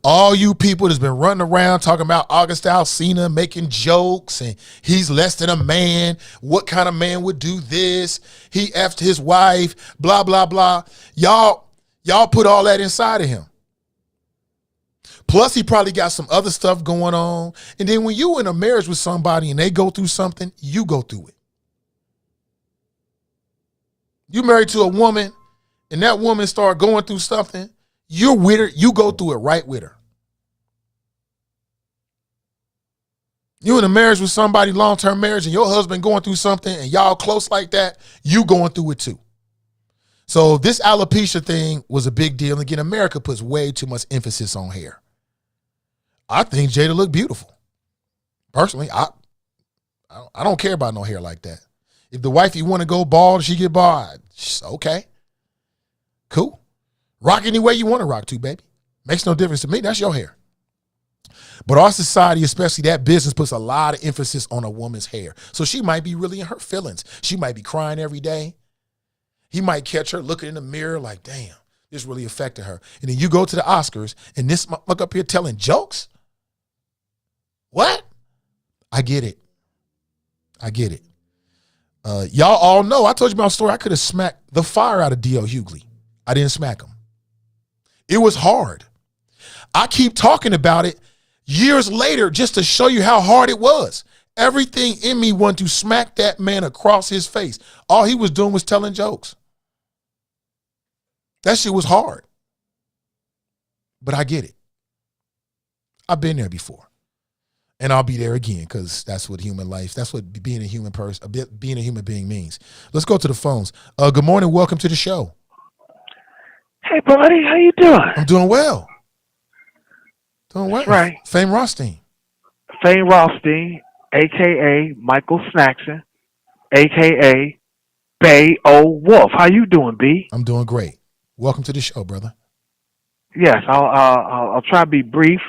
All you people that's been running around talking about August Alsina making jokes and he's less than a man. What kind of man would do this? He effed his wife, blah, blah, blah. Y'all put all that inside of him. Plus, he probably got some other stuff going on. And then when you in a marriage with somebody and they go through something, you go through it. You married to a woman and that woman start going through something, you're with her, you go through it right with her. You in a marriage with somebody, long-term marriage, and your husband going through something and y'all close like that, you going through it too. So this alopecia thing was a big deal. Again, America puts way too much emphasis on hair. I think Jada looked beautiful. Personally, I don't care about no hair like that. If the wifey want to go bald, she get bald. Okay. Cool. Rock any way you want to rock to, baby. Makes no difference to me. That's your hair. But our society, especially that business, puts a lot of emphasis on a woman's hair. So she might be really in her feelings. She might be crying every day. He might catch her looking in the mirror like, damn, this really affected her. And then you go to the Oscars and this motherfucker up here telling jokes? What? I get it. Y'all all know, I told you my story. I could have smacked the fire out of D.L. Hughley. I didn't smack him. It was hard. I keep talking about it years later just to show you how hard it was. Everything in me wanted to smack that man across his face. All he was doing was telling jokes. That shit was hard. But I get it. I've been there before. And I'll be there again because that's what human life, that's what being a human person, being a human being means. Let's go to the phones. Good morning. Welcome to the show. Hey, buddy. How you doing? I'm doing well. That's right. Fame Rothstein. Fame Rothstein, a.k.a. Michael Snackson, a.k.a. Bay O Wolf. How you doing, B? I'm doing great. Welcome to the show, brother. Yes, I'll try to be brief.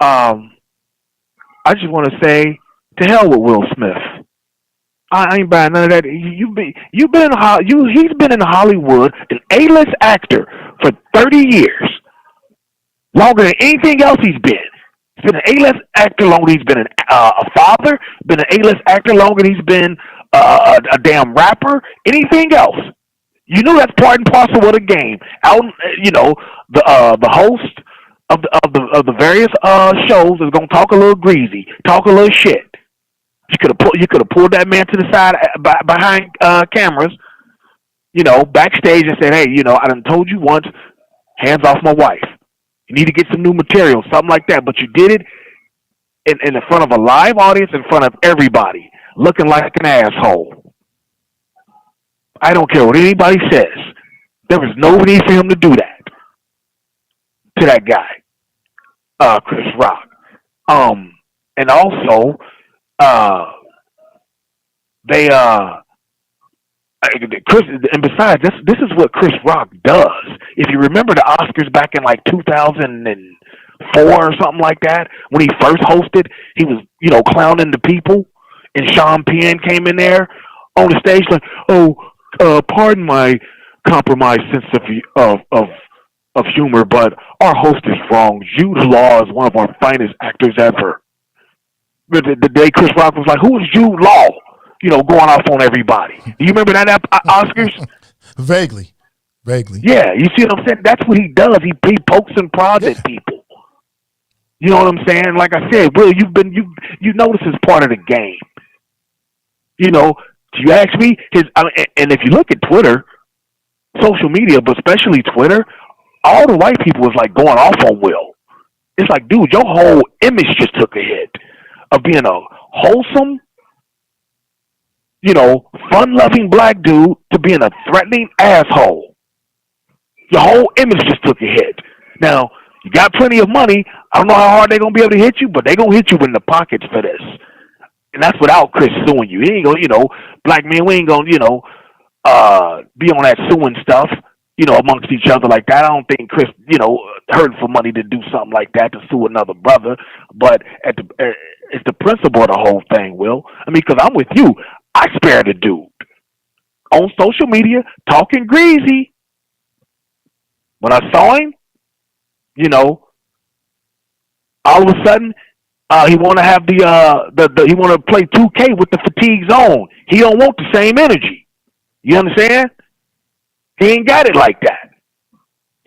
I just want to say, to hell with Will Smith. I ain't buying none of that. He's been in Hollywood, an A-list actor for 30 years, longer than anything else he's been. He's been an A-list actor longer than he's been a father. Been an A-list actor longer than he's been a damn rapper. Anything else? You know that's part and parcel of the game. Out, the host of the various shows is gonna talk a little greasy, talk a little shit. You could have pulled that man to the side behind cameras, backstage and said, "Hey, I done told you once, hands off my wife. You need to get some new material, something like that." But you did it in front of a live audience, in front of everybody, looking like an asshole. I don't care what anybody says. There was no need for him to do that. to that guy, Chris Rock. And also, Chris, and besides, this is what Chris Rock does. If you remember the Oscars back in like 2004 or something like that, when he first hosted, he was, clowning the people, and Sean Penn came in there on the stage like, pardon my compromised sense of humor, but our host is wrong. Jude Law is one of our finest actors ever. The day Chris Rock was like, who is Jude Law? Going off on everybody. Do you remember that Oscars? Vaguely. Yeah, you see what I'm saying? That's what he does. He pokes and prods at people. You know what I'm saying? Like I said, Will, you know this is part of the game. You ask me, and if you look at Twitter, social media, but especially Twitter, all the white people was like going off on Will. It's like, dude, your whole image just took a hit of being a wholesome, fun-loving black dude to being a threatening asshole. Your whole image just took a hit. Now, you got plenty of money. I don't know how hard they're going to be able to hit you, but they're going to hit you in the pockets for this. And that's without Chris suing you. He ain't going to, black men, we ain't going to, be on that suing stuff, amongst each other like that. I don't think Chris, hurting for money to do something like that, to sue another brother. But it's the principle of the whole thing, Will. I mean, because I'm with you. I spared the dude on social media talking greasy. When I saw him, all of a sudden, he want to have he want to play 2K with the fatigues on. He don't want the same energy. You understand? He ain't got it like that.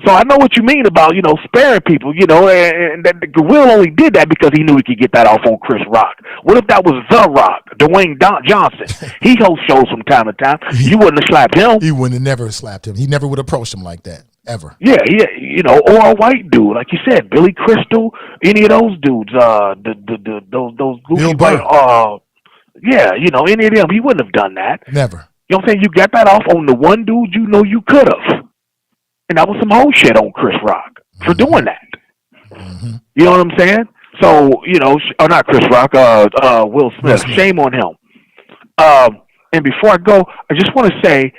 So I know what you mean about, sparing people, and that Will only did that because he knew he could get that off on Chris Rock. What if that was The Rock, Dwayne Johnson? He hosts shows from time to time. You wouldn't have slapped him. He wouldn't have never slapped him. He never would approach him like that, ever. Yeah, or a white dude, like you said, Billy Crystal, any of those dudes, those Bill white, Burr. any of them, he wouldn't have done that. Never. You know what I'm saying? You got that off on the one dude you could have. And that was some whole shit on Chris Rock for doing that. Mm-hmm. You know what I'm saying? So, not Chris Rock, Will Smith. Shame on him. And before I go, I just want to say,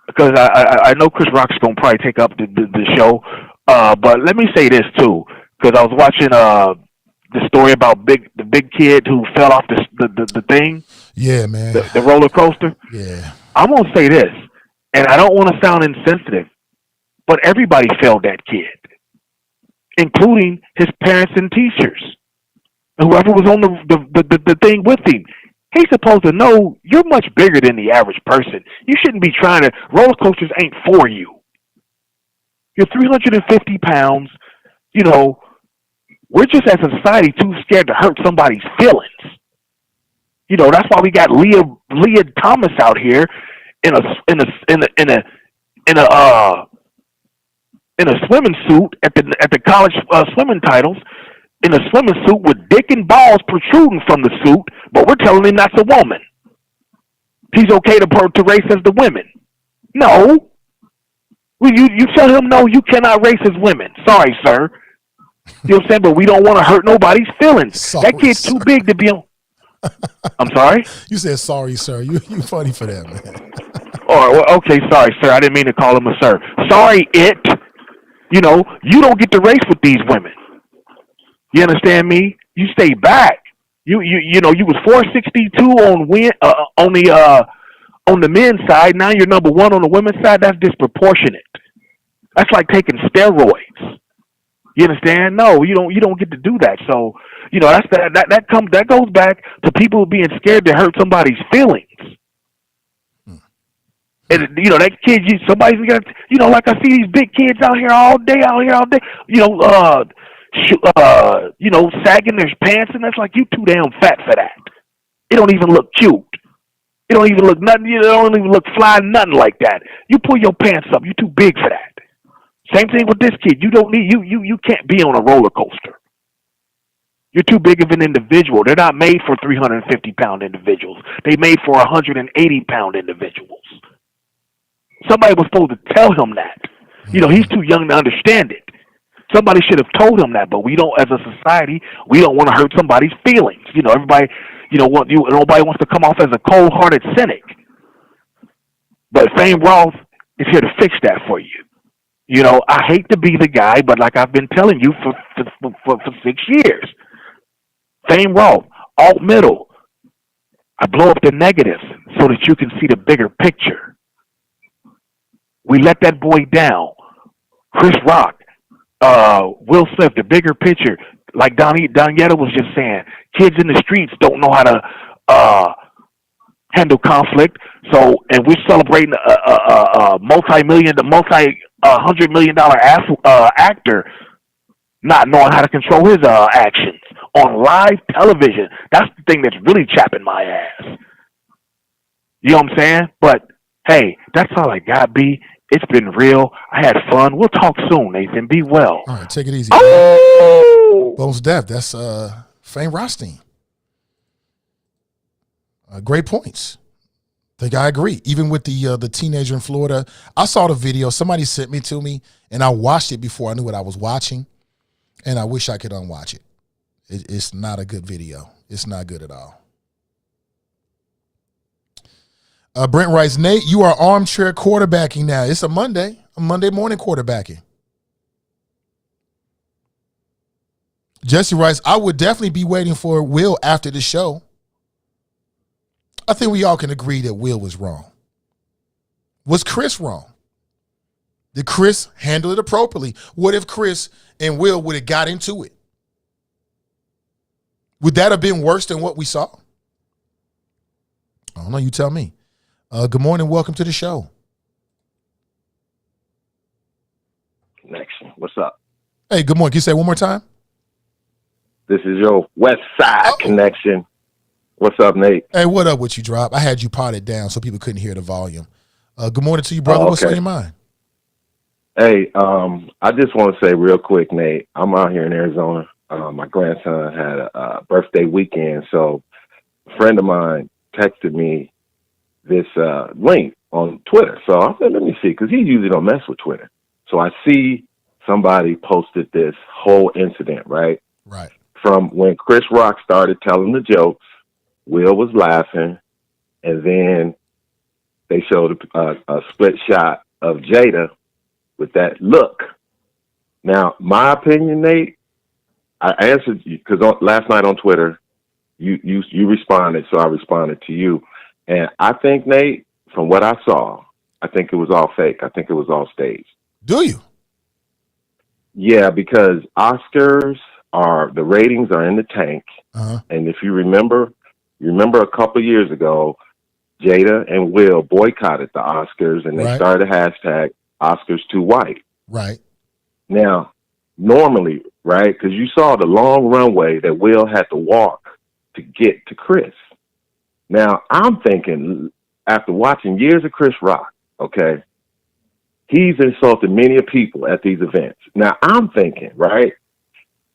because I know Chris Rock's going to probably take up the show, but let me say this too, because I was watching the story about the big kid who fell off the thing. Yeah, man. The roller coaster. Yeah. I'm going to say this, and I don't want to sound insensitive, but everybody failed that kid, including his parents and teachers, and whoever was on the thing with him. He's supposed to know you're much bigger than the average person. You shouldn't be trying to. Roller coasters ain't for you. You're 350 pounds. We're just as a society too scared to hurt somebody's feelings. That's why we got Leah Thomas out here in a swimming suit at the college swimming titles, in a swimming suit with dick and balls protruding from the suit, but we're telling him that's a woman. He's okay to race as the women. No. You tell him no, you cannot race as women. Sorry, sir. You know what I'm saying? But we don't want to hurt nobody's feelings. Sorry, that kid's sir. too big to be on. I'm sorry? You said sorry, sir. You funny for that, man. Okay, sorry, sir. I didn't mean to call him a sir. Sorry, it. You don't get to race with these women. You understand me? You stay back. You was 462 on the men's side. Now you're number one on the women's side. That's disproportionate. That's like taking steroids. You understand? No, you don't get to do that. So, that goes back to people being scared to hurt somebody's feelings. And that kid, somebody's got, like I see these big kids out here all day, sagging their pants, and that's like, you too damn fat for that. It don't even look cute. It don't even look nothing. You don't even look fly, nothing like that. You pull your pants up. You too big for that. Same thing with this kid. You don't need you can't be on a roller coaster. You're too big of an individual. They're not made for 350-pound individuals. They made for 180-pound individuals. Somebody was supposed to tell him that. He's too young to understand it. Somebody should have told him that, but we don't, as a society, we don't want to hurt somebody's feelings. Everybody, nobody wants to come off as a cold-hearted cynic. But Fame Roth is here to fix that for you. I hate to be the guy, but like I've been telling you for 6 years, Fame Roth, alt middle. I blow up the negatives so that you can see the bigger picture. We let that boy down. Chris Rock, Will Smith, the bigger picture. Like Donietta was just saying, kids in the streets don't know how to handle conflict. So, and we're celebrating a $100 million actor not knowing how to control his actions on live television. That's the thing that's really chapping my ass. You know what I'm saying? But hey, that's all I got, B. It's been real. I had fun. We'll talk soon, Nathan. Be well. All right, take it easy. Oh! Bones Deaf. That's Fame Rothstein. Great points. I think I agree. Even with the teenager in Florida, I saw the video. Somebody sent me to me, and I watched it before I knew what I was watching, and I wish I could unwatch it. It's not a good video. It's not good at all. Brent writes, Nate, you are armchair quarterbacking now. It's a Monday morning quarterbacking. Jesse writes, I would definitely be waiting for Will after the show. I think we all can agree that Will was wrong. Was Chris wrong? Did Chris handle it appropriately? What if Chris and Will would have got into it? Would that have been worse than what we saw? I don't know. You tell me. Good morning. Welcome to the show. Connection. What's up? Hey, good morning. Can you say it one more time? This is your West Side Connection. What's up, Nate? Hey, what up with you, Drop? I had you potted down so people couldn't hear the volume. Good morning to you, brother. Okay. What's on your mind? Hey, I just want to say real quick, Nate, I'm out here in Arizona. My grandson had a birthday weekend, so a friend of mine texted me this link on Twitter. So I said, let me see, because he usually don't mess with Twitter. So I see somebody posted this whole incident, right? Right. From when Chris Rock started telling the jokes, Will was laughing, and then they showed a split shot of Jada with that look. Now, my opinion, Nate, I answered you because last night on Twitter, you responded, so I responded to you. And I think, Nate, from what I saw, I think it was all fake. I think it was all staged. Do you? Yeah, because Oscars the ratings are in the tank. Uh-huh. And if you remember a couple years ago, Jada and Will boycotted the Oscars, and they started a hashtag Oscars Too White. Right. Now, normally, right, because you saw the long runway that Will had to walk to get to Chris. Now, I'm thinking, after watching years of Chris Rock, okay, he's insulted many people at these events. Now, I'm thinking, right,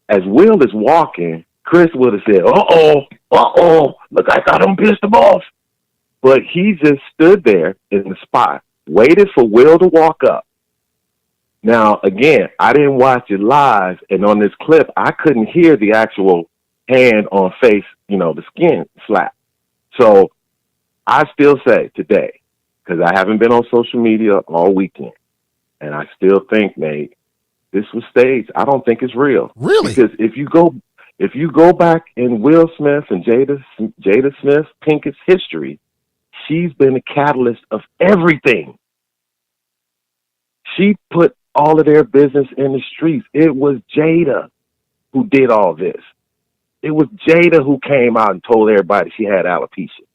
as Will is walking, Chris would have said, look, I got him pissed him off. But he just stood there in the spot, waited for Will to walk up. Now, again, I didn't watch it live, and on this clip, I couldn't hear the actual hand on face, the skin slap. So I still say today, because I haven't been on social media all weekend, and I still think, Nate, this was staged. I don't think it's real. Really? Because if you go back in Will Smith and Jada Smith Pinkett's history, she's been the catalyst of everything. She put all of their business in the streets. It was Jada who did all this. It was Jada who came out and told everybody she had alopecia.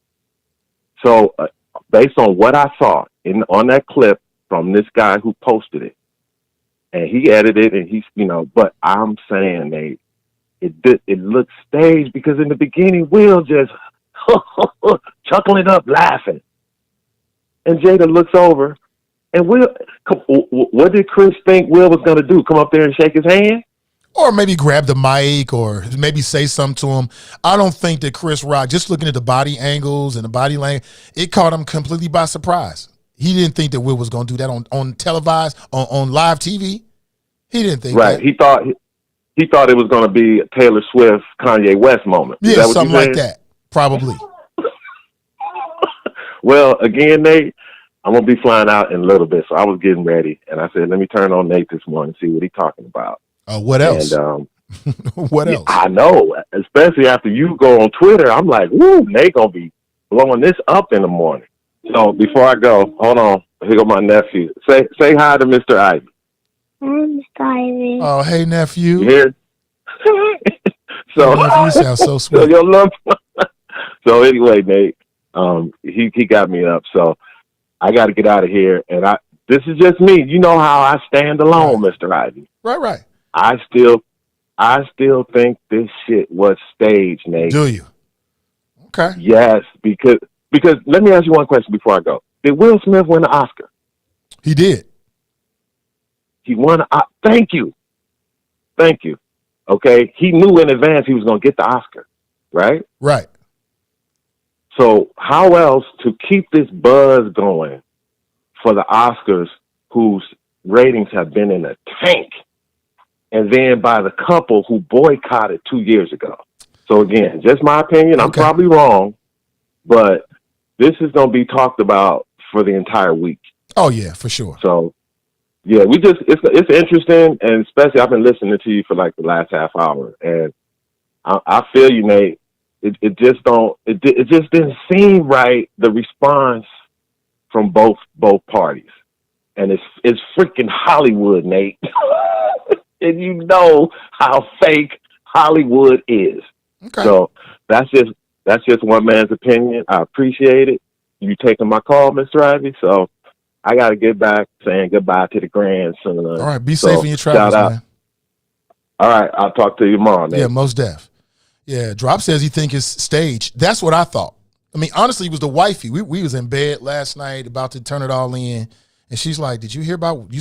So based on what I saw on that clip from this guy who posted it, and he edited and he's, but I'm saying, Nate, it looks staged because in the beginning, Will just chuckling up, laughing. And Jada looks over, and what did Chris think Will was going to do? Come up there and shake his hand? Or maybe grab the mic or maybe say something to him. I don't think that Chris Rock, just looking at the body angles and the body language, it caught him completely by surprise. He didn't think that Will was going to do that on televised, on live TV. He didn't think Right. that. He thought it was going to be a Taylor Swift, Kanye West moment. Is Yeah, that what something you like said? that. Probably. Well, again, Nate, I'm going to be flying out in a little bit, so I was getting ready, and I said, let me turn on Nate this morning and see what he's talking about. What else? And what else? I know, especially after you go on Twitter, I'm like, woo, Nate going to be blowing this up in the morning. So before I go, hold on. Here go my nephew. Say hi to Mr. Ivey. Hi, Mr. Ivey. Oh, hey, nephew. You hear? So Nephew, you sound so So sweet. your love. So anyway, Nate, he got me up. So I got to get out of here. And this is just me. You know how I stand alone, Right. Mr. Ivey. Right. I still think this shit was staged, Nate. Do you? Okay. Yes, because let me ask you one question before I go. Did Will Smith win an Oscar? He did. He won. Thank you. Okay, he knew in advance he was going to get the Oscar, right? Right. So how else to keep this buzz going for the Oscars, whose ratings have been in a tank, and then by the couple who boycotted 2 years ago? So again, just my opinion. I'm probably wrong, but this is going to be talked about for the entire week. Oh yeah, for sure. So yeah, it's interesting, and especially I've been listening to you for like the last half hour, and I feel you, Nate. It just didn't seem right, the response from both parties, and it's freaking Hollywood, Nate, and you know how fake Hollywood is. Okay. So that's just one man's opinion. I appreciate it. You taking my call, Mr. Ivey. So I got to get back saying goodbye to the grandson. All right. Be safe in your travels, man. All right. I'll talk to you tomorrow, man. Yeah, most def. Yeah, Drop says he think it's staged. That's what I thought. I mean, honestly, it was the wifey. We was in bed last night about to turn it all in, and she's like, "Did you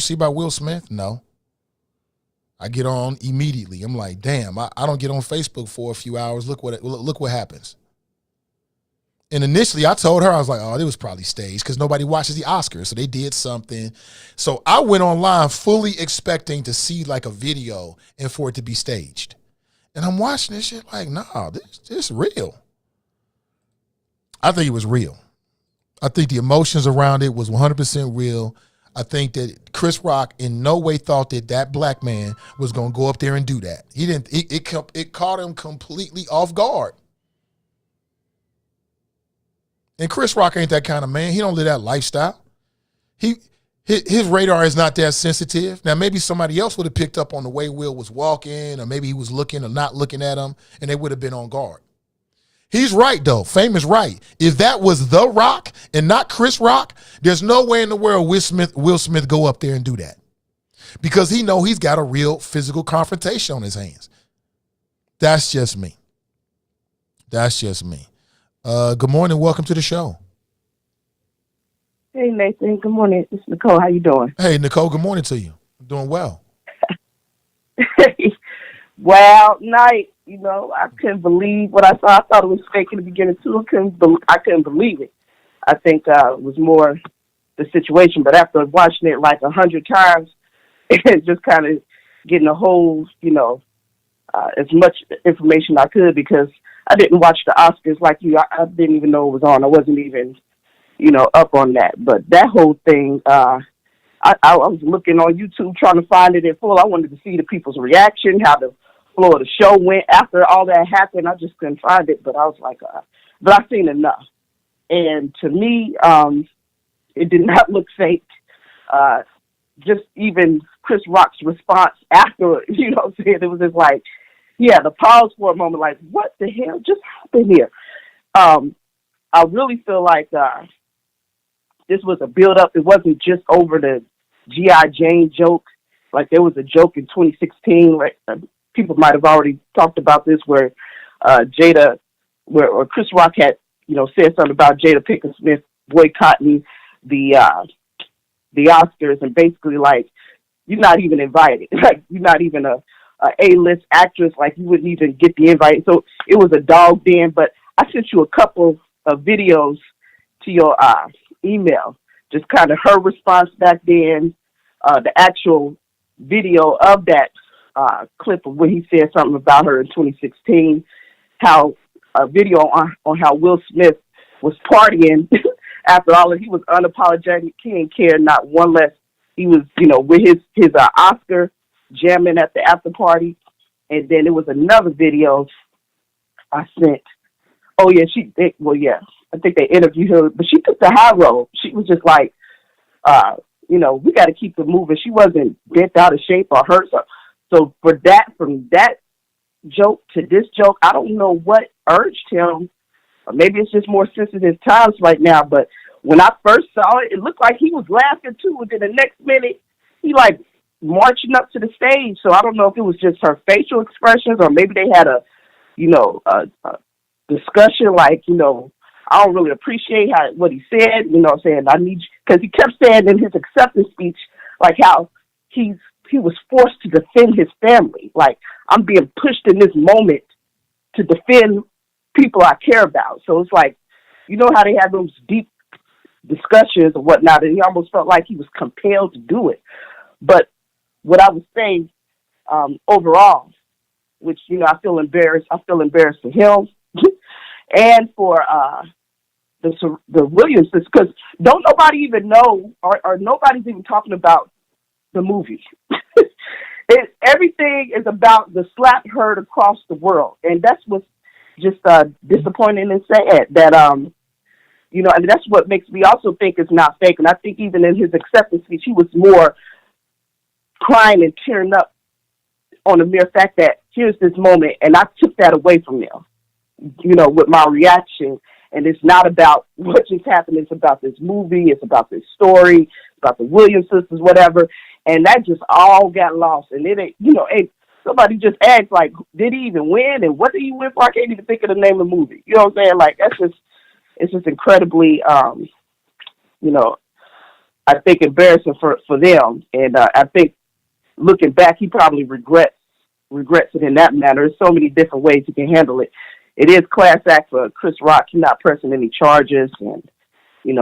see about Will Smith?" No. I get on immediately. I'm like, damn, I don't get on Facebook for a few hours. Look what happens. And initially I told her, I was like, oh, it was probably staged because nobody watches the Oscars. So they did something. So I went online fully expecting to see like a video and for it to be staged. And I'm watching this shit like, nah, this is real. I think it was real. I think the emotions around it was 100% real. I think that Chris Rock in no way thought that black man was going to go up there and do that. He didn't. It caught him completely off guard. And Chris Rock ain't that kind of man. He don't live that lifestyle. His radar is not that sensitive. Now, maybe somebody else would have picked up on the way Will was walking, or maybe he was looking or not looking at him, and they would have been on guard. He's right, though. Fame is right. If that was The Rock and not Chris Rock, there's no way in the world Will Smith go up there and do that. Because he know he's got a real physical confrontation on his hands. That's just me. Good morning. Welcome to the show. Hey, Nathan. Good morning. It's Nicole. How you doing? Hey, Nicole. Good morning to you. I'm doing well. Wild night. You know, I couldn't believe what I saw. I thought it was fake in the beginning, too. I couldn't believe it. I think it was more the situation. But after watching it like 100 times and just kind of getting a whole, as much information I could, because I didn't watch the Oscars like you. I didn't even know it was on. I wasn't even, up on that. But that whole thing, I was looking on YouTube trying to find it in full. I wanted to see the people's reaction, how the floor of the show went after all that happened. I just couldn't find it, but I was like, but I've seen enough. And to me, it did not look fake. Just even Chris Rock's response after, it was just like, he had to pause for a moment, like, what the hell just happened here? I really feel like this was a build-up. It wasn't just over the G.I. Jane joke. Like, there was a joke in 2016, right? People might have already talked about this, where where Chris Rock had, said something about Jada Pinkett Smith boycotting the Oscars, and basically like, you're not even invited. Like, you're not even a A-list actress. Like, you wouldn't even get the invite. So it was a dog den. But I sent you a couple of videos to your email, just kind of her response back then, the actual video of that clip of when he said something about her in 2016, how a video on how Will Smith was partying after all, he was unapologetic. He didn't care not one less. He was, with his Oscar jamming at the after party. And then there was another video I sent. Oh, yeah, I think they interviewed her, but she took the high road. She was just like, we got to keep it moving. She wasn't bent out of shape or hurt. So from that joke to this joke, I don't know what urged him. Or maybe it's just more sensitive times right now. But when I first saw it, it looked like he was laughing too. And then the next minute, he like marching up to the stage. So I don't know if it was just her facial expressions or maybe they had a discussion like, I don't really appreciate what he said, saying I need you, because he kept saying in his acceptance speech, like how he was forced to defend his family. Like, I'm being pushed in this moment to defend people I care about. So it's like, how they have those deep discussions or whatnot, and he almost felt like he was compelled to do it. But what I would say overall, which, I feel embarrassed for him and for the Williamses, because don't nobody even know or nobody's even talking about the movie. Everything is about the slap heard across the world, and that's what's just disappointing and sad. That and that's what makes me also think it's not fake. And I think even in his acceptance speech, he was more crying and tearing up on the mere fact that here's this moment, and I took that away from them, with my reaction. And it's not about what just happened. It's about this movie. It's about this story. It's about the Williams sisters, whatever. And that just all got lost. And it ain't, somebody just asked, like, did he even win? And what did he win for? I can't even think of the name of the movie. You know what I'm saying? Like, it's just incredibly, I think embarrassing for them. And I think looking back, he probably regrets it in that manner. There's so many different ways he can handle it. It is class act for Chris Rock. He's not pressing any charges, and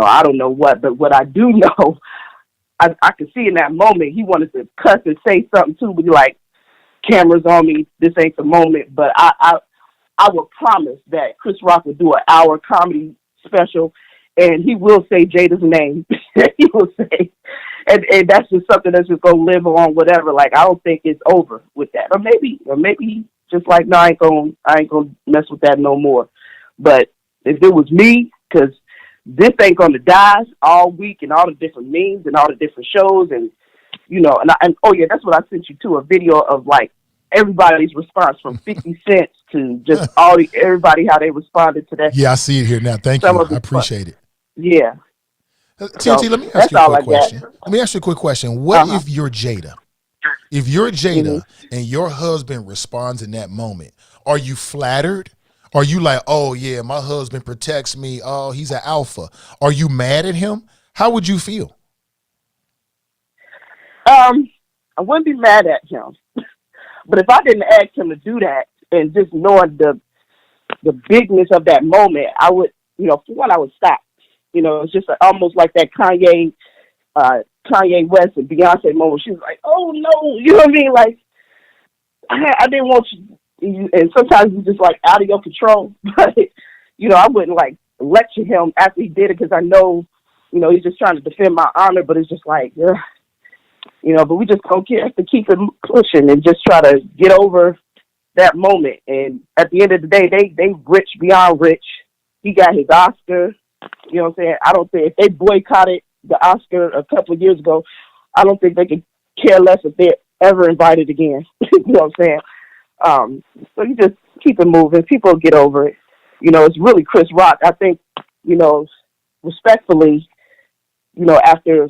I don't know what, but what I do know, I could see in that moment he wanted to cuss and say something too, but like, cameras on me, this ain't the moment. But I would promise that Chris Rock would do an hour comedy special, and he will say Jada's name. He will say, and that's just something that's just gonna live on, whatever. Like, I don't think it's over with that, or maybe. Just like, no, I ain't gonna mess with that no more. But if it was me, because this ain't gonna die all week and all the different memes and all the different shows and and oh yeah, that's what I sent you too, a video of like everybody's response from 50 Cent to just everybody how they responded to that. Yeah, I see it here now. Thank you. I appreciate it. Yeah. TNT, let me ask you a quick question. Let me ask you a quick question. What if you're Jada? If you're Jada and your husband responds in that moment, are you flattered? Are you like, oh, yeah, my husband protects me. Oh, he's an alpha. Are you mad at him? How would you feel? I wouldn't be mad at him. But if I didn't ask him to do that and just knowing the bigness of that moment, I would, for one, I would stop. It's just almost like that Kanye West and Beyonce moment. She was like, oh no, you know what I mean? Like, I didn't want you, and sometimes it's just like out of your control. But, I wouldn't like lecture him after he did it because I know, he's just trying to defend my honor, but it's just like, but we just don't have to keep it pushing and just try to get over that moment. And at the end of the day, they rich beyond rich. He got his Oscar. You know what I'm saying? I don't think if they boycotted the Oscar a couple of years ago, I don't think they could care less if they're ever invited again. You know what I'm saying? So you just keep it moving. People will get over it. It's really Chris Rock. I think, respectfully, after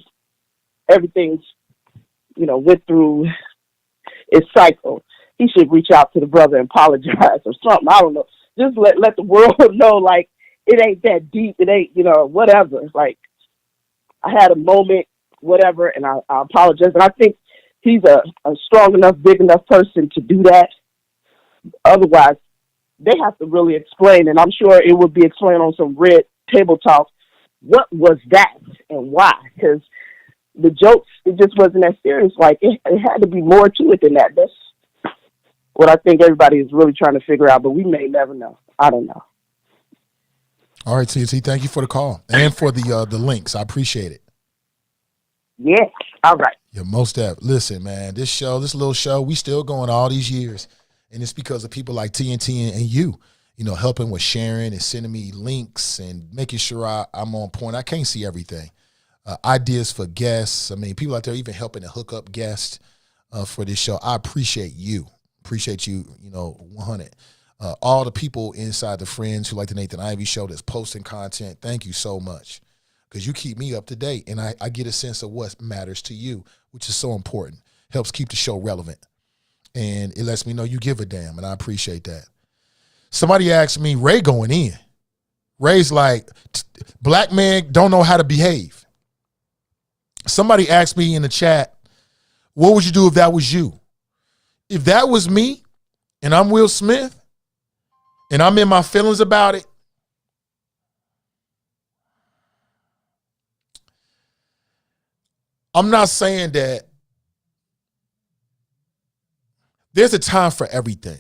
everything's, went through its cycle, he should reach out to the brother and apologize or something. I don't know. Just let the world know, like, it ain't that deep. It ain't, whatever. Like, I had a moment, whatever, and I apologize. And I think he's a strong enough, big enough person to do that. Otherwise, they have to really explain, and I'm sure it would be explained on some red table talk. What was that and why? Because the jokes, it just wasn't that serious. Like, it had to be more to it than that. That's what I think everybody is really trying to figure out, but we may never know. I don't know. All right, TNT, thank you for the call and for the links. I appreciate it. Yes. All right. Yeah, most of. Listen, man, this little show, we still going all these years, and it's because of people like TNT and you know, helping with sharing and sending me links and making sure I'm on point. I can't see everything. Ideas for guests. I mean, people out there even helping to hook up guests for this show. I appreciate you. Appreciate you, 100. All the people inside the friends who like the Nathan Ivey Show that's posting content, thank you so much, because you keep me up to date, and I get a sense of what matters to you, which is so important. Helps keep the show relevant, and it lets me know you give a damn, and I appreciate that. Somebody asked me, Ray going in. Ray's like, black man don't know how to behave. Somebody asked me in the chat, what would you do if that was you? If that was me, and I'm Will Smith, and I'm in my feelings about it, I'm not saying that there's a time for everything.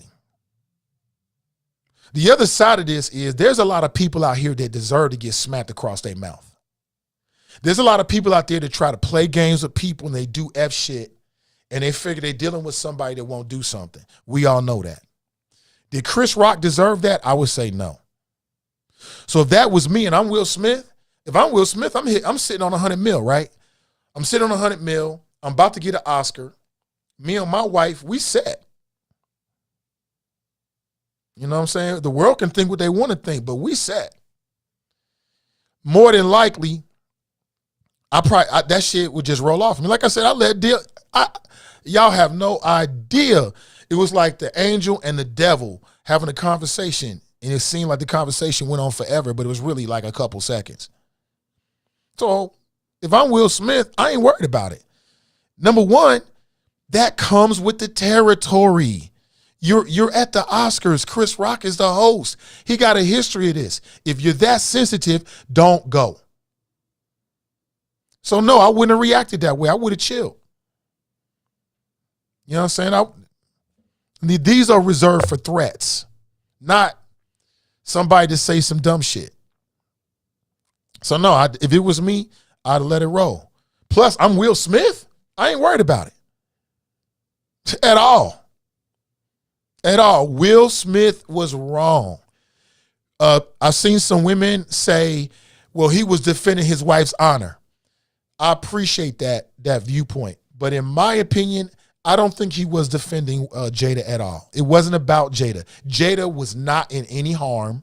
The other side of this is there's a lot of people out here that deserve to get smacked across their mouth. There's a lot of people out there that try to play games with people and they do F shit and they figure they're dealing with somebody that won't do something. We all know that. Did Chris Rock deserve that? I would say no. So if that was me and I'm Will Smith, if I'm Will Smith, I'm sitting on 100 mil, right? I'm sitting on 100 mil. I'm about to get an Oscar. Me and my wife, we set. You know what I'm saying? The world can think what they want to think, but we set. More than likely, that shit would just roll off. I mean, like I said, I let deal. Y'all have no idea. It was like the angel and the devil having a conversation, and it seemed like the conversation went on forever, but it was really like a couple seconds. So if I'm Will Smith, I ain't worried about it. Number one, that comes with the territory. You're at the Oscars. Chris Rock is the host. He got a history of this. If you're that sensitive, don't go. So no, I wouldn't have reacted that way. I would have chilled. You know what I'm saying? These are reserved for threats, not somebody to say some dumb shit. So no, if it was me, I'd let it roll. Plus, I'm Will Smith. I ain't worried about it at all. At all. Will Smith was wrong. I've seen some women say, well, he was defending his wife's honor. I appreciate that viewpoint. But in my opinion, I don't think he was defending Jada at all. It wasn't about Jada. Jada was not in any harm.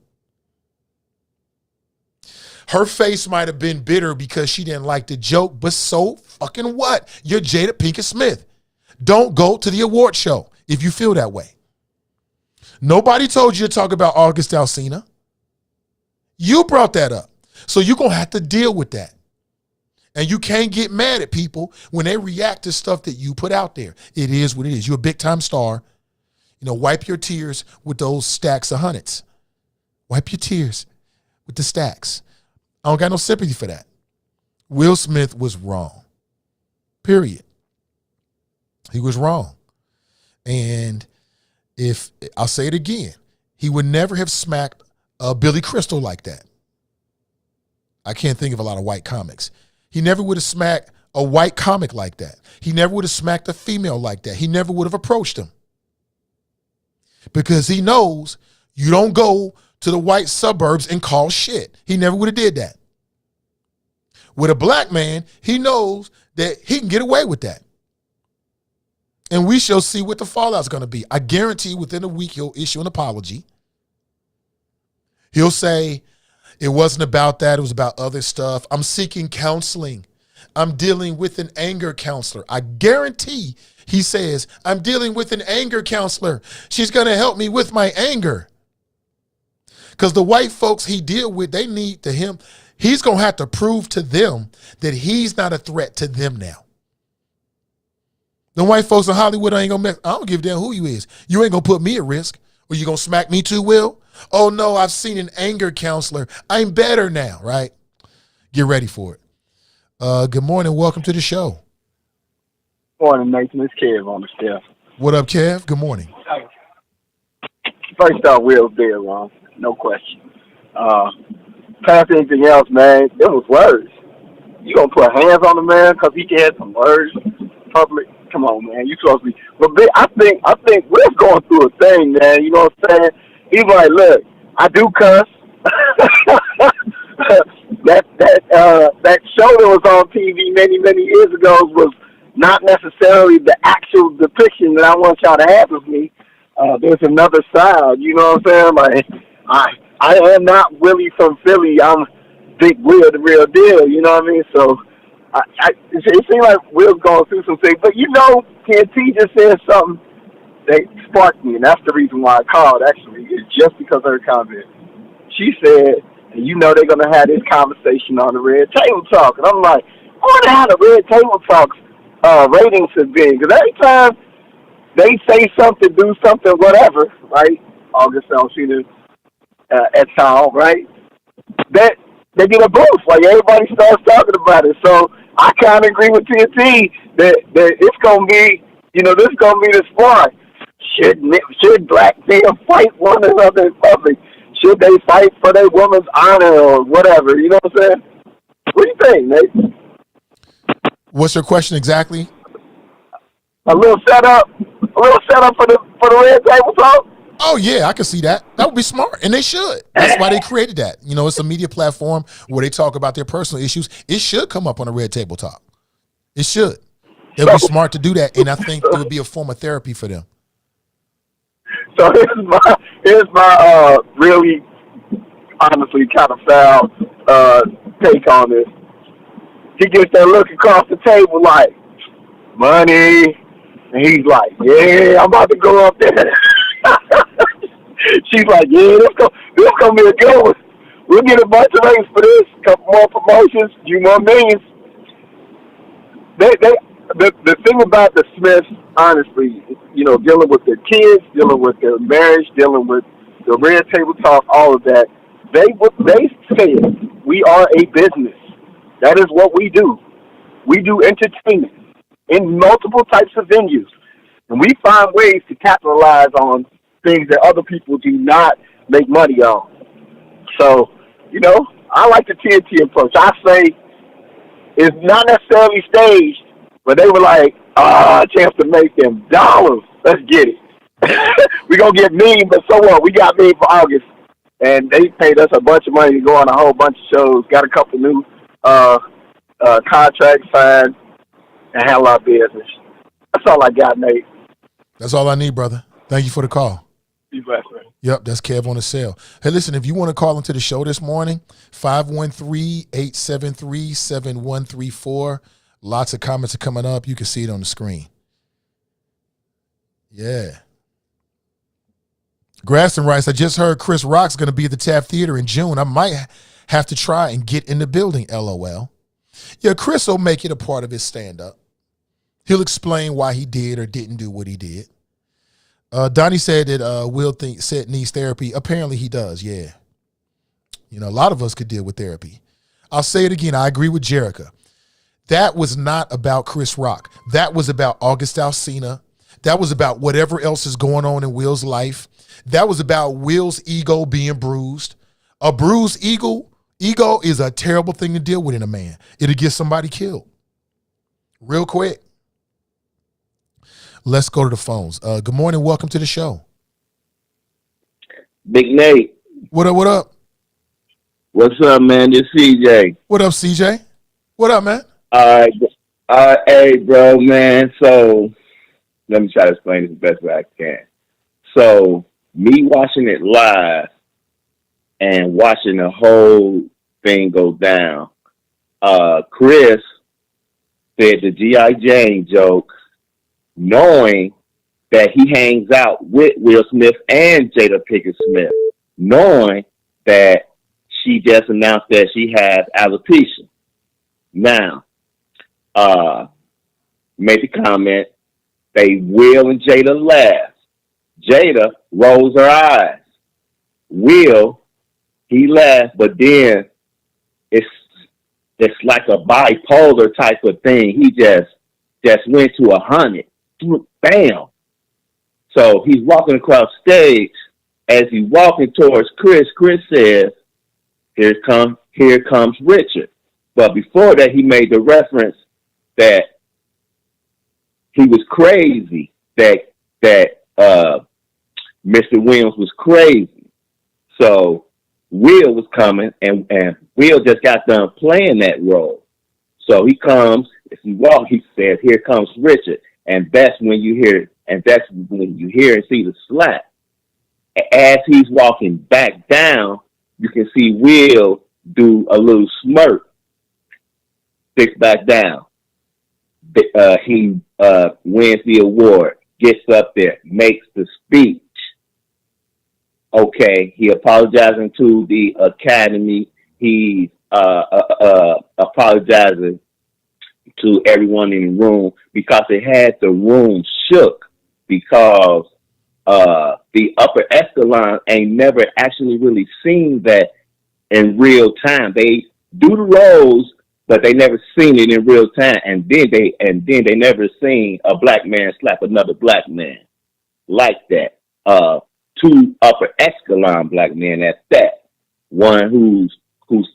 Her face might have been bitter because she didn't like the joke, but so fucking what? You're Jada Pinkett Smith. Don't go to the award show if you feel that way. Nobody told you to talk about August Alsina. You brought that up. So you're going to have to deal with that. And you can't get mad at people when they react to stuff that you put out there. It is what it is. You're a big time star. Wipe your tears with those stacks of hundreds. Wipe your tears with the stacks. I don't got no sympathy for that. Will Smith was wrong. Period. He was wrong. And if I'll say it again, he would never have smacked Billy Crystal like that. I can't think of a lot of white comics. He never would have smacked a white comic like that. He never would have smacked a female like that. He never would have approached him. Because he knows you don't go to the white suburbs and call shit. He never would have did that. With a black man, he knows that he can get away with that. And we shall see what the fallout's going to be. I guarantee within a week he'll issue an apology. He'll say, it wasn't about that. It was about other stuff. I'm seeking counseling. I'm dealing with an anger counselor. I guarantee he says, I'm dealing with an anger counselor. She's going to help me with my anger. Because the white folks he deal with, they need to him. He's going to have to prove to them that he's not a threat to them now. The white folks in Hollywood ain't going to mess. I don't give a damn who you is. You ain't going to put me at risk. Or you going to smack me too, Will? Oh, no, I've seen an anger counselor. I'm better now, right? Get ready for it. Good morning. Welcome to the show. Morning, Nathan. It's Kev on the staff. What up, Kev? Good morning. First off, Will's dead wrong. No question. Past anything else, man, it was words. You gonna put hands on the man because he had some words public? Come on, man. You supposed to be. But I think Will's going through a thing, man. You know what I'm saying? He's like, look, I do cuss. that show that was on TV many years ago was not necessarily the actual depiction that I want y'all to have of me. There's another side, you know what I'm saying? Like, I am not Willie from Philly. I'm Big Will, the real deal. You know what I mean? So it seems like Will's going through some things. But you know, TNT just said something that sparked me, and that's the reason why I called. Actually, it's just because of her comment. She said, and you know they're gonna have this conversation on the Red Table Talk, and I'm like, I wonder how the Red Table Talk's ratings have been, because every time they say something, do something, whatever, right? August Alcina et al., right? That they get a boost, like everybody starts talking about it. So I kind of agree with TNT that it's gonna be, you know, this is gonna be the spark. Should black men fight one another in public? Should they fight for their woman's honor or whatever? You know what I'm saying? What do you think, Nate? What's your question exactly? A little setup for the Red Table Talk. Oh yeah, I can see that. That would be smart, and they should. That's why they created that. You know, it's a media platform where they talk about their personal issues. It should come up on a Red Table Talk. It should. It would be smart to do that, and I think it would be a form of therapy for them. So here's my really honestly kind of foul take on this. He gets that look across the table like money, and he's like, "Yeah, I'm about to go up there." She's like, "Yeah, this gonna be a good one. We'll get a bunch of ratings for this, a couple more promotions, a few more millions." The thing about the Smiths, honestly, you know, dealing with their kids, dealing with their marriage, dealing with the Red Table Talk, all of that, they said we are a business. That is what we do. We do entertainment in multiple types of venues, and we find ways to capitalize on things that other people do not make money on. So, you know, I like the TNT approach. I say it's not necessarily staged, but they were like, a chance to make them dollars. Let's get it. We're going to get mean, but so what? We got mean for August. And they paid us a bunch of money to go on a whole bunch of shows, got a couple new contracts signed, and handle our business. That's all I got, Nate. That's all I need, brother. Thank you for the call. Be blessed, man. Yep, that's Kev on the cell. Hey, listen, if you want to call into the show this morning, 513-873-7134. Lots of comments are coming up. You can see it on the screen. Yeah. Graston writes, I just heard Chris Rock's going to be at the Taft Theater in June. I might have to try and get in the building, LOL. Yeah, Chris will make it a part of his stand-up. He'll explain why he did or didn't do what he did. Donnie said that Will said needs therapy. Apparently he does, yeah. You know, a lot of us could deal with therapy. I'll say it again. I agree with Jerica. That was not about Chris Rock. That was about August Alsina. That was about whatever else is going on in Will's life. That was about Will's ego being bruised. A bruised ego is a terrible thing to deal with in a man. It'll get somebody killed. Real quick. Let's go to the phones. Good morning. Welcome to the show. Big Nate. What up, what up? What's up, man? This CJ. What up, CJ? What up, man? All right. Hey, bro, man. So let me try to explain this the best way I can. So me watching it live and watching the whole thing go down, Chris said the G.I. Jane joke, knowing that he hangs out with Will Smith and Jada Pinkett Smith, knowing that she just announced that she has alopecia. Now, made the comment, Will and Jada laugh. Jada rolls her eyes. Will, he laughs, but then it's like a bipolar type of thing. He just went to 100. Bam. So he's walking across stage. As he's walking towards Chris says, here comes Richard. But before that, he made the reference that he was crazy, that Mr. Williams was crazy. So Will was coming, and Will just got done playing that role. So he comes, as he walks, he says, here comes Richard. And that's when you hear and see the slap. As he's walking back down, you can see Will do a little smirk, sits back down. He wins the award, gets up there, makes the speech. Okay, he apologizing to the Academy. He's apologizing to everyone in the room because it had the room shook because the upper echelon ain't never actually really seen that in real time. They do the roles, but they never seen it in real time. And then they never seen a black man slap another black man like that. Two upper echelon black men at that. One who's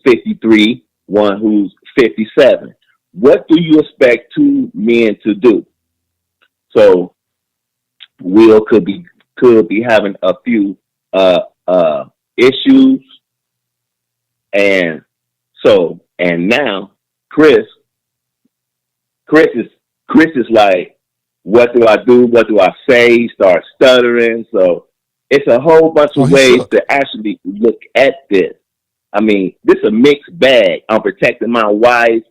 53, one who's 57. What do you expect two men to do? So Will could be having a few issues, and now Chris is like, what do I do? What do I say? He starts stuttering. So it's a whole bunch of ways to actually look at this. I mean, this is a mixed bag. I'm protecting my wife.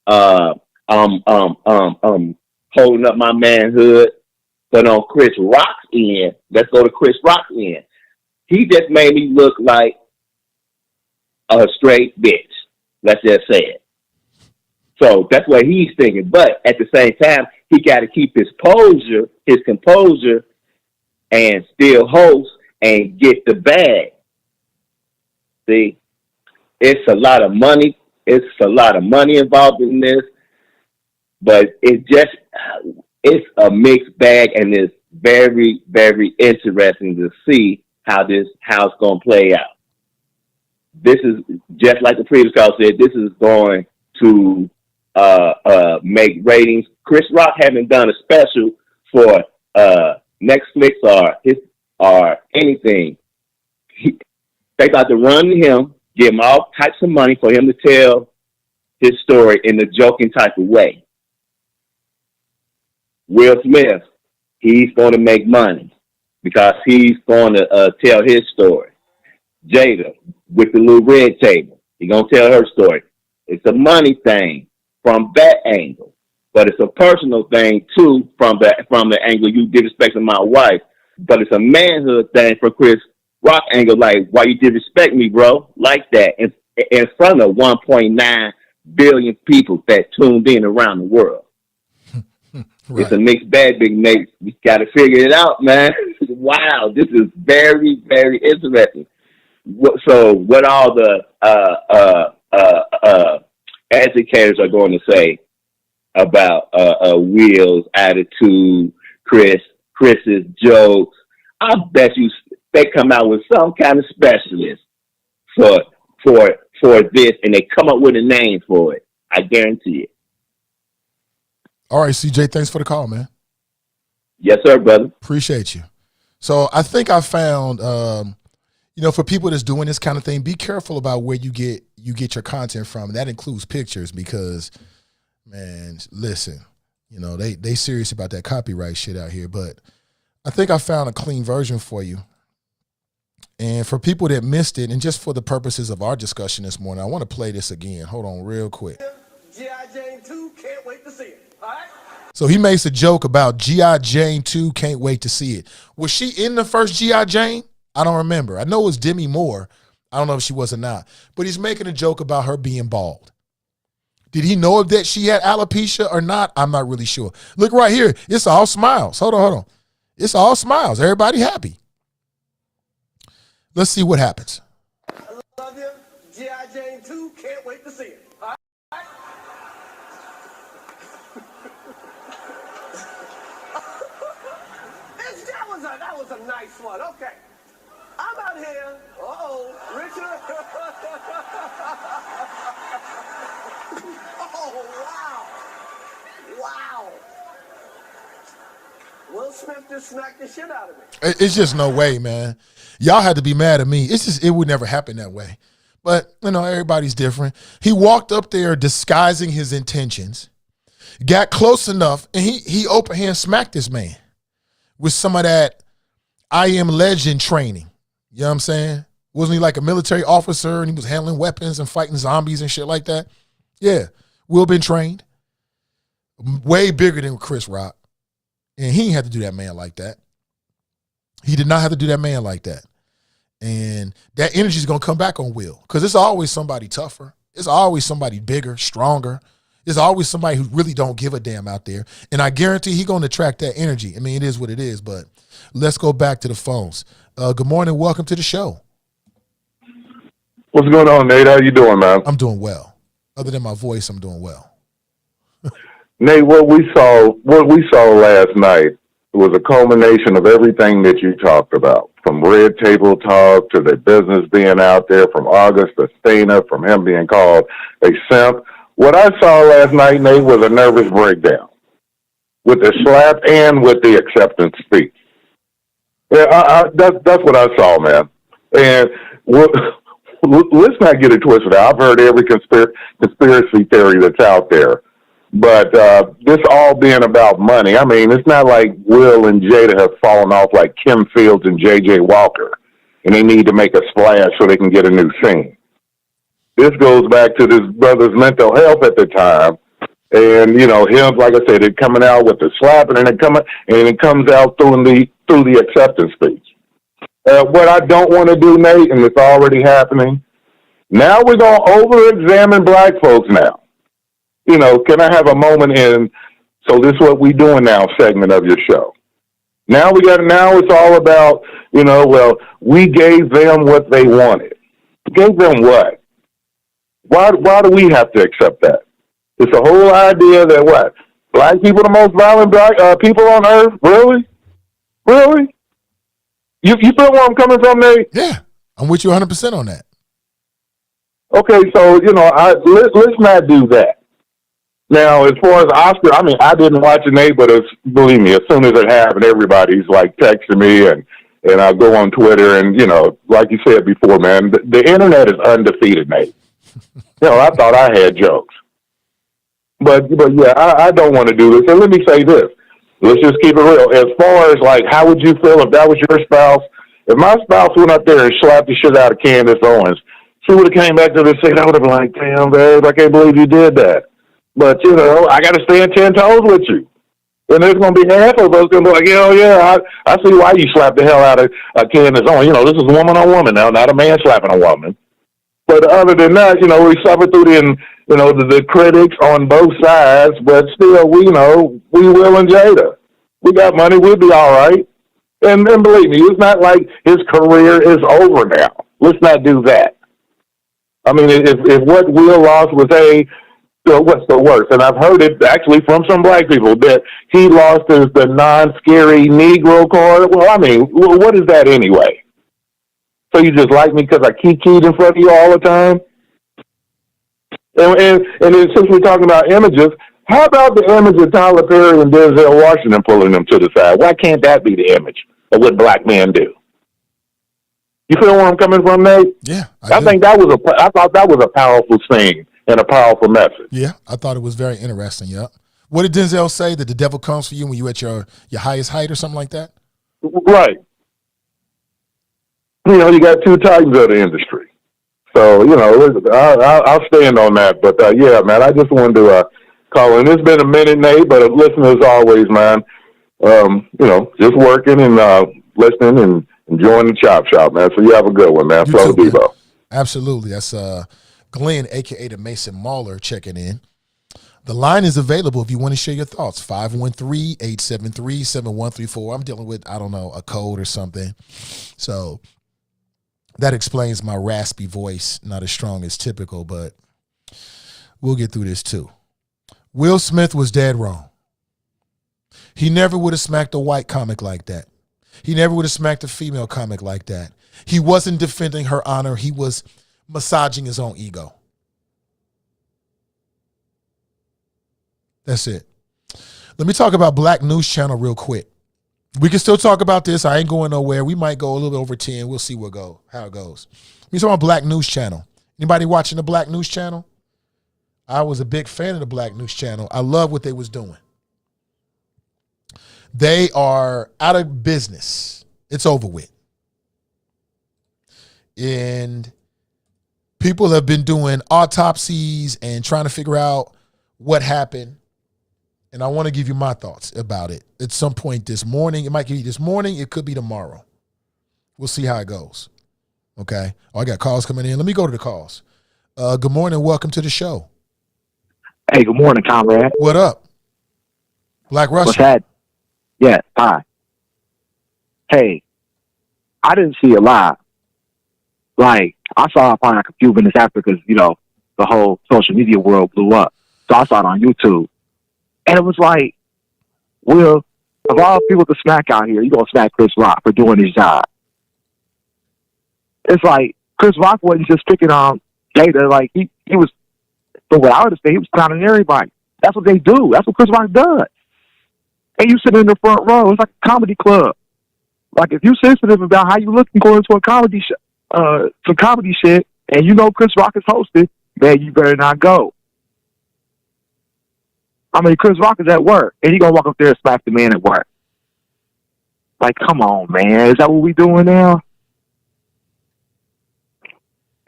I'm holding up my manhood. But on Chris Rock's end, let's go to Chris Rock's end. He just made me look like a straight bitch. Let's just say it. So that's what he's thinking. But at the same time, he got to keep his composure, and still host and get the bag. See, it's a lot of money. It's a lot of money involved in this, but it's a mixed bag, and it's very, very interesting to see how it's going to play out. This is just like the previous call said. This is going to make ratings. Chris Rock haven't done a special for Netflix or anything. They got to run to him, give him all types of money for him to tell his story in a joking type of way. Will Smith, he's going to make money because he's going to tell his story. Jada, with the little red table, he's going to tell her story. It's a money thing from that angle, but it's a personal thing too from the angle you disrespecting my wife. But it's a manhood thing for Chris Rock angle, like, why you disrespect me, bro? Like that in front of 1.9 billion people that tuned in around the world. Right. It's a mixed bag, Big Nate. You got to figure it out, man. Wow, this is very, very interesting. So, what all the educators are going to say about Will's attitude, Chris's jokes? I bet you they come out with some kind of specialist for this, and they come up with a name for it. I guarantee it. All right, CJ, thanks for the call, man. Yes, sir, brother. Appreciate you. So I think I found, for people that's doing this kind of thing, be careful about where you get your content from. And that includes pictures because, man, listen, they serious about that copyright shit out here. But I think I found a clean version for you. And for people that missed it, and just for the purposes of our discussion this morning, I want to play this again. Hold on real quick. G.I. Jane 2, can't wait to see it. All right? So he makes a joke about G.I. Jane 2, can't wait to see it. Was she in the first G.I. Jane? I don't remember. I know it was Demi Moore. I don't know if she was or not. But he's making a joke about her being bald. Did he know that she had alopecia or not? I'm not really sure. Look right here. It's all smiles. Hold on. It's all smiles. Everybody happy. Let's see what happens. I love you. G.I. Jane 2, can't wait to see it. was a nice one. Okay. I'm out here. Richard. Oh, wow. Wow. Will Smith just smacked the shit out of me. It's just no way, man. Y'all had to be mad at me. It would never happen that way. But, everybody's different. He walked up there disguising his intentions, got close enough, and he open hand smacked this man with some of that I Am Legend training. You know what I'm saying? Wasn't he like a military officer and he was handling weapons and fighting zombies and shit like that? Yeah. Will been trained. Way bigger than Chris Rock. And he ain't had to do that man like that. He did not have to do that man like that. And that energy is going to come back on Will because it's always somebody tougher. It's always somebody bigger, stronger. There's always somebody who really don't give a damn out there. And I guarantee he's going to attract that energy. I mean, it is what it is, but let's go back to the phones. Good morning. Welcome to the show. What's going on, Nate? How you doing, man? I'm doing well. Other than my voice, I'm doing well. Nate, what we saw last night was a culmination of everything that you talked about, from Red Table Talk to the business being out there, from August to Stana, from him being called a simp. What I saw last night, Nate, was a nervous breakdown with the slap and with the acceptance speech. Yeah, that's what I saw, man. And let's not get it twisted. I've heard every conspiracy theory that's out there. But this all being about money, I mean, it's not like Will and Jada have fallen off like Kim Fields and J.J. Walker, and they need to make a splash so they can get a new scene. This goes back to this brother's mental health at the time, and him, like I said, it coming out with the slapping, and it comes out through the acceptance speech. What I don't want to do, Nate, and it's already happening. Now we're gonna over-examine black folks now. Can I have a moment in, so this is what we doing now segment of your show. Now it's all about, we gave them what they wanted. Gave them what? Why do we have to accept that? It's a whole idea that what? Black people the most violent people on earth? Really? Really? You feel where I'm coming from, Nate? Yeah, I'm with you 100% on that. Okay, so, let's not do that. Now, as far as Oscar, I mean, I didn't watch it, Nate, but believe me, as soon as it happened, everybody's like texting me, and I go on Twitter, and like you said before, man, the internet is undefeated, Nate. I thought I had jokes, but yeah, I don't want to do this. And let me say this: let's just keep it real. As far as like, how would you feel if that was your spouse? If my spouse went up there and slapped the shit out of Candace Owens, she would have came back to the scene. I would have been like, "Damn, babe, I can't believe you did that." But, I got to stand 10 toes with you. And there's going to be half of us going to be like, yeah, I see why you slapped the hell out of Candace Owens. This is woman on woman now, not a man slapping a woman. But other than that, we suffer through the critics on both sides. But still, we Will and Jada. We got money. We'll be all right. And believe me, it's not like his career is over now. Let's not do that. I mean, if what Will lost was, hey, so what's the worst? And I've heard it actually from some black people that he lost the non-scary Negro card. Well, I mean, what is that anyway? So you just like me because I kikied in front of you all the time? And then since we're talking about images, how about the image of Tyler Perry and Denzel Washington pulling them to the side? Why can't that be the image of what black men do? You feel where I'm coming from, Nate? Yeah, I thought that was a powerful scene and a powerful message. Yeah, I thought it was very interesting, yeah. What did Denzel say, that the devil comes for you when you're at your highest height or something like that? Right. You got two titans of the industry. So, I'll stand on that. But, yeah, man, I just wanted to call in. It's been a minute, Nate, but listening as always, man. Just working and listening and enjoying the chop shop, man. So you have a good one, man. Flow Debo. Absolutely. That's Glenn, a.k.a. the Mason Mauler, checking in. The line is available if you want to share your thoughts. 513-873-7134. I'm dealing with, I don't know, a code or something. So that explains my raspy voice, not as strong as typical, but we'll get through this too. Will Smith was dead wrong. He never would have smacked a white comic like that. He never would have smacked a female comic like that. He wasn't defending her honor. He was massaging his own ego. That's it. Let me talk about Black News Channel real quick. We can still talk about this. I ain't going nowhere. We might go a little bit over 10. We'll see how it goes. We talk about Black News Channel. Anybody watching the Black News Channel? I was a big fan of the Black News Channel. I love what they was doing. They are out of business. It's over with. And people have been doing autopsies and trying to figure out what happened. And I want to give you my thoughts about it at some point this morning. It might be this morning. It could be tomorrow. We'll see how it goes. Okay. Oh, I got calls coming in. Let me go to the calls. Good morning. Welcome to the show. Hey, good morning, comrade. What up? Black Russian. What's that? Yeah, hi. Hey, I didn't see it live. Like, I saw it probably like a few minutes after because, the whole social media world blew up. So I saw it on YouTube. And it was like, Will, of all people to smack out here, you going to smack Chris Rock for doing his job. It's like, Chris Rock wasn't just picking on Jada. Like, he was, from what I understand, he was clowning everybody. That's what they do. That's what Chris Rock does. And you sit in the front row. It's like a comedy club. Like, if you're sensitive about how you look and go into a comedy some comedy shit, and you know Chris Rock is hosted, man, you better not go. I mean, Chris Rock is at work, and he gonna walk up there and smack the man at work. Like, come on, man. Is that what we doing now?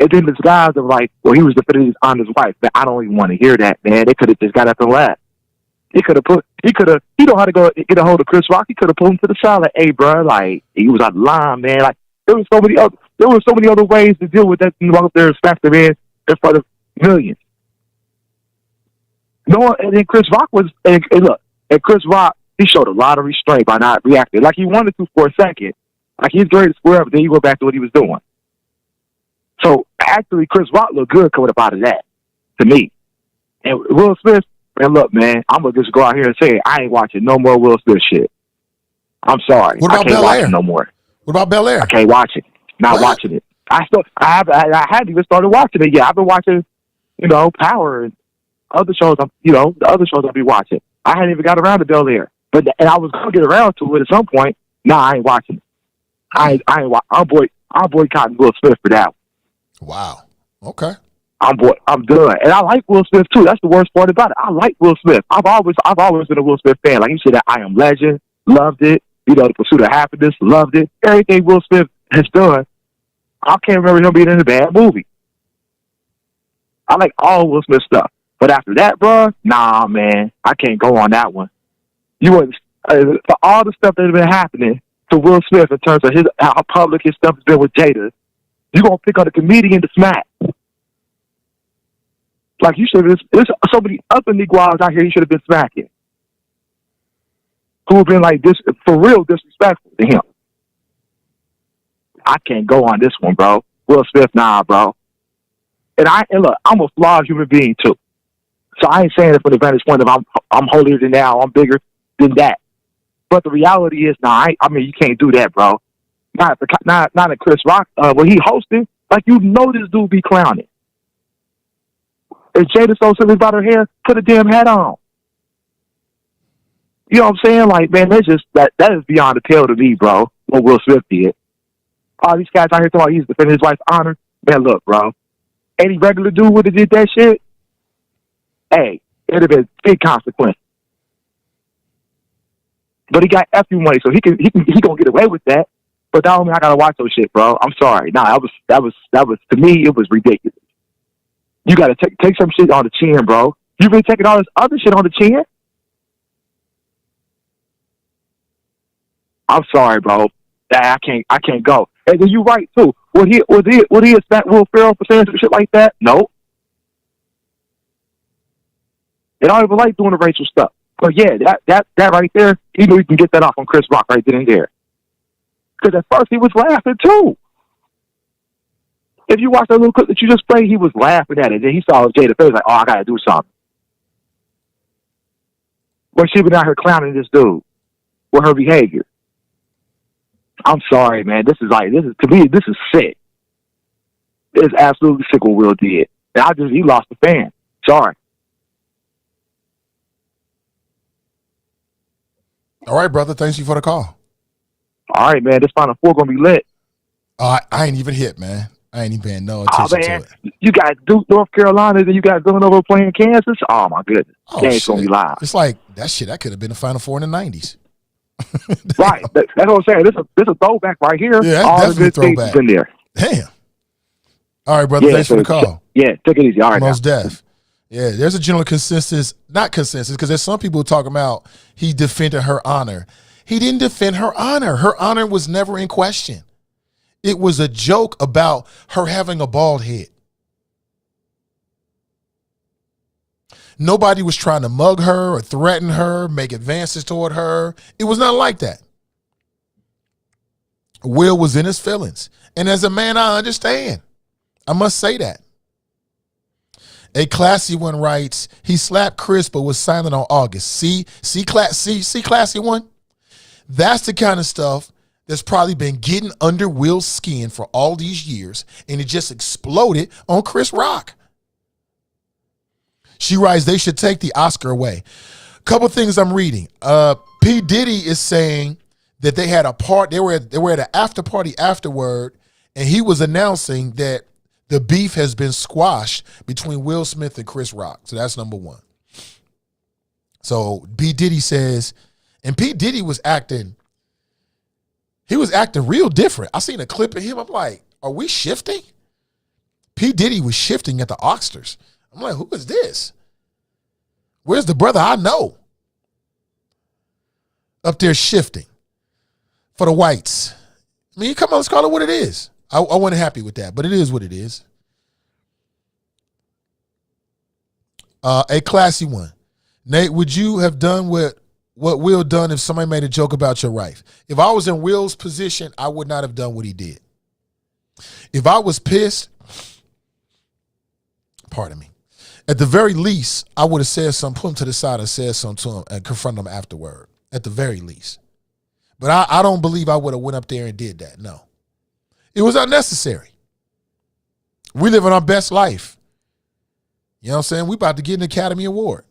And then this guys are like, well, he was defending on his wife. Man, I don't even want to hear that, man. They could have just got up and left. He know how to go get a hold of Chris Rock. He could have pulled him to the side, like, hey, bro, like, he was out of line, man. Like, there were so many other ways to deal with that. You walk up there and smack the man in front of millions. No, and then Chris Rock and Chris Rock, he showed a lot of restraint by not reacting. Like he wanted to for a second. Like he's ready to square up, then he go back to what he was doing. So actually, Chris Rock looked good coming up out of that, to me. And Will Smith, man, look, man, I'm going to just go out here and say, I ain't watching no more Will Smith shit. I'm sorry. What about I can't watch Bel-Air? it no more. What about Bel-Air? I can't watch it. Not watching it. I hadn't even started watching it yet. I've been watching, Power and other shows. The other shows I'll be watching. I hadn't even got around to Bel-Air, and I was gonna get around to it at some point. Nah, I ain't watching it. I'm boycotting Will Smith for that. Wow. Okay. I'm done, and I like Will Smith too. That's the worst part about it. I like Will Smith. I've always been a Will Smith fan. Like you said, that I Am Legend, loved it. The Pursuit of Happiness, loved it. Everything Will Smith has done, I can't remember him being in a bad movie. I like all Will Smith stuff. But after that, bro, nah, man, I can't go on that one. You wouldn't, for all the stuff that's been happening to Will Smith in terms of how public his stuff has been with Jada, you gonna pick on a comedian to smack. Like you should have. There's so many other Negroes out here you should have been smacking, who have been like this for real disrespectful to him. I can't go on this one, bro. Will Smith, nah, bro. And look, I'm a flawed human being too. So I ain't saying it from the vantage point of I'm holier than thou, I'm bigger than that. But the reality is, I mean, you can't do that, bro. Not at Chris Rock when he hosted. Like this dude be clowning. If Jada so silly about her hair, put a damn hat on. You know what I'm saying? Like, man, that's just that is beyond the pale to me, bro. What Will Smith did. All these guys out here talking he's defending his wife's honor. Man, look, bro. Any regular dude would have did that shit. Hey, it'd have been big consequence. But he got FU money, so he gonna get away with that. But that don't mean I gotta watch those shit, bro. I'm sorry. Nah, that was to me it was ridiculous. You gotta take some shit on the chin, bro. You been taking all this other shit on the chin? I'm sorry, bro. I can't go. And then you right too. Would he expect Will Ferrell for saying some shit like that? No. They don't even like doing the racial stuff. But yeah, that right there, he knew he can get that off on Chris Rock right then and there. Because at first he was laughing too. If you watch that little clip that you just played, he was laughing at it. Then he saw Jada face like, oh, I gotta do something. But she been out here clowning this dude with her behavior. I'm sorry, man. This is to me, this is sick. It's absolutely sick what Will did. And he lost the fan. Sorry. All right, brother. Thanks you for the call. All right, man. This Final Four gonna be lit. I ain't even hit, man. I ain't even paying no attention to it. You got Duke, North Carolina, then you got Villanova playing Kansas. Oh my goodness, game's gonna be live. It's like that shit. That could have been the Final Four in the '90s. Right, that's what I'm saying. This a throwback right here. Yeah, all that's the good definitely things been there. Damn. All right, brother. Thanks for the call. Yeah, take it easy. All right, Most def. Yeah, there's a general consensus, not consensus, because there's some people talking about he defended her honor. He didn't defend her honor. Her honor was never in question. It was a joke about her having a bald head. Nobody was trying to mug her or threaten her, make advances toward her. It was not like that. Will was in his feelings. And as a man, I understand. I must say that. A classy one writes, he slapped Chris but was silent on August. See classy one? That's the kind of stuff that's probably been getting under Will's skin for all these years, and it just exploded on Chris Rock. She writes, they should take the Oscar away. Couple things I'm reading. P. Diddy is saying that they had they were at an after party afterward, and he was announcing that the beef has been squashed between Will Smith and Chris Rock. So that's number one. So P. Diddy says, and P. Diddy was acting real different. I seen a clip of him. I'm like, are we shifting? P. Diddy was shifting at the Oscars. I'm like, who is this? Where's the brother I know? Up there shifting for the whites. I mean, come on, let's call it what it is. I wasn't happy with that, but it is what it is. A classy one. Nate, would you have done what Will done if somebody made a joke about your wife? If I was in Will's position, I would not have done what he did. If I was pissed, pardon me, at the very least, I would have said something, put him to the side and said something to him and confront him afterward, at the very least. But I don't believe I would have went up there and did that, no. It was unnecessary. We live in our best life. You know what I'm saying? We about to get an Academy Award.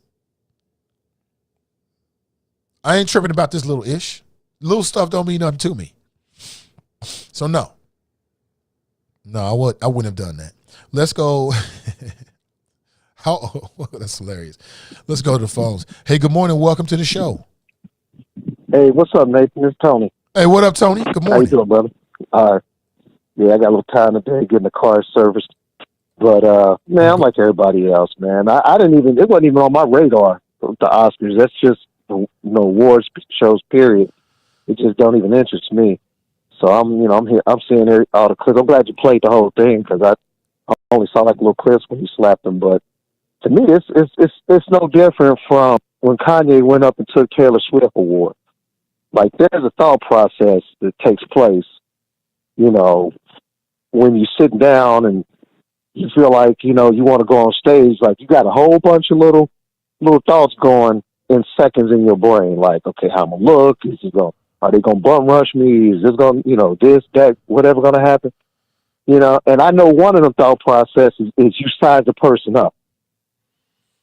I ain't tripping about this little ish. Little stuff don't mean nothing to me. So no. No, I wouldn't have done that. Let's go. That's hilarious. Let's go to the phones. Hey, good morning. Welcome to the show. Hey, what's up, Nathan? It's Tony. Hey, what up, Tony? Good morning. How you doing, brother? Yeah, I got a little time today getting the car serviced. But, man, I'm like everybody else, man. I didn't even, it wasn't even on my radar, the Oscars. That's just, awards shows, period. It just don't even interest me. So I'm here, I'm seeing all the clips. I'm glad you played the whole thing because I only saw like little clips when you slapped them. But to me, it's no different from when Kanye went up and took Taylor Swift award. Like there's a thought process that takes place, when you sit down and you feel like, you want to go on stage, like you got a whole bunch of little thoughts going in seconds in your brain. Like, okay, how I'm going to look? Are they going to bum rush me? Is this going to, this, that, whatever going to happen? And I know one of the thought processes is you size the person up.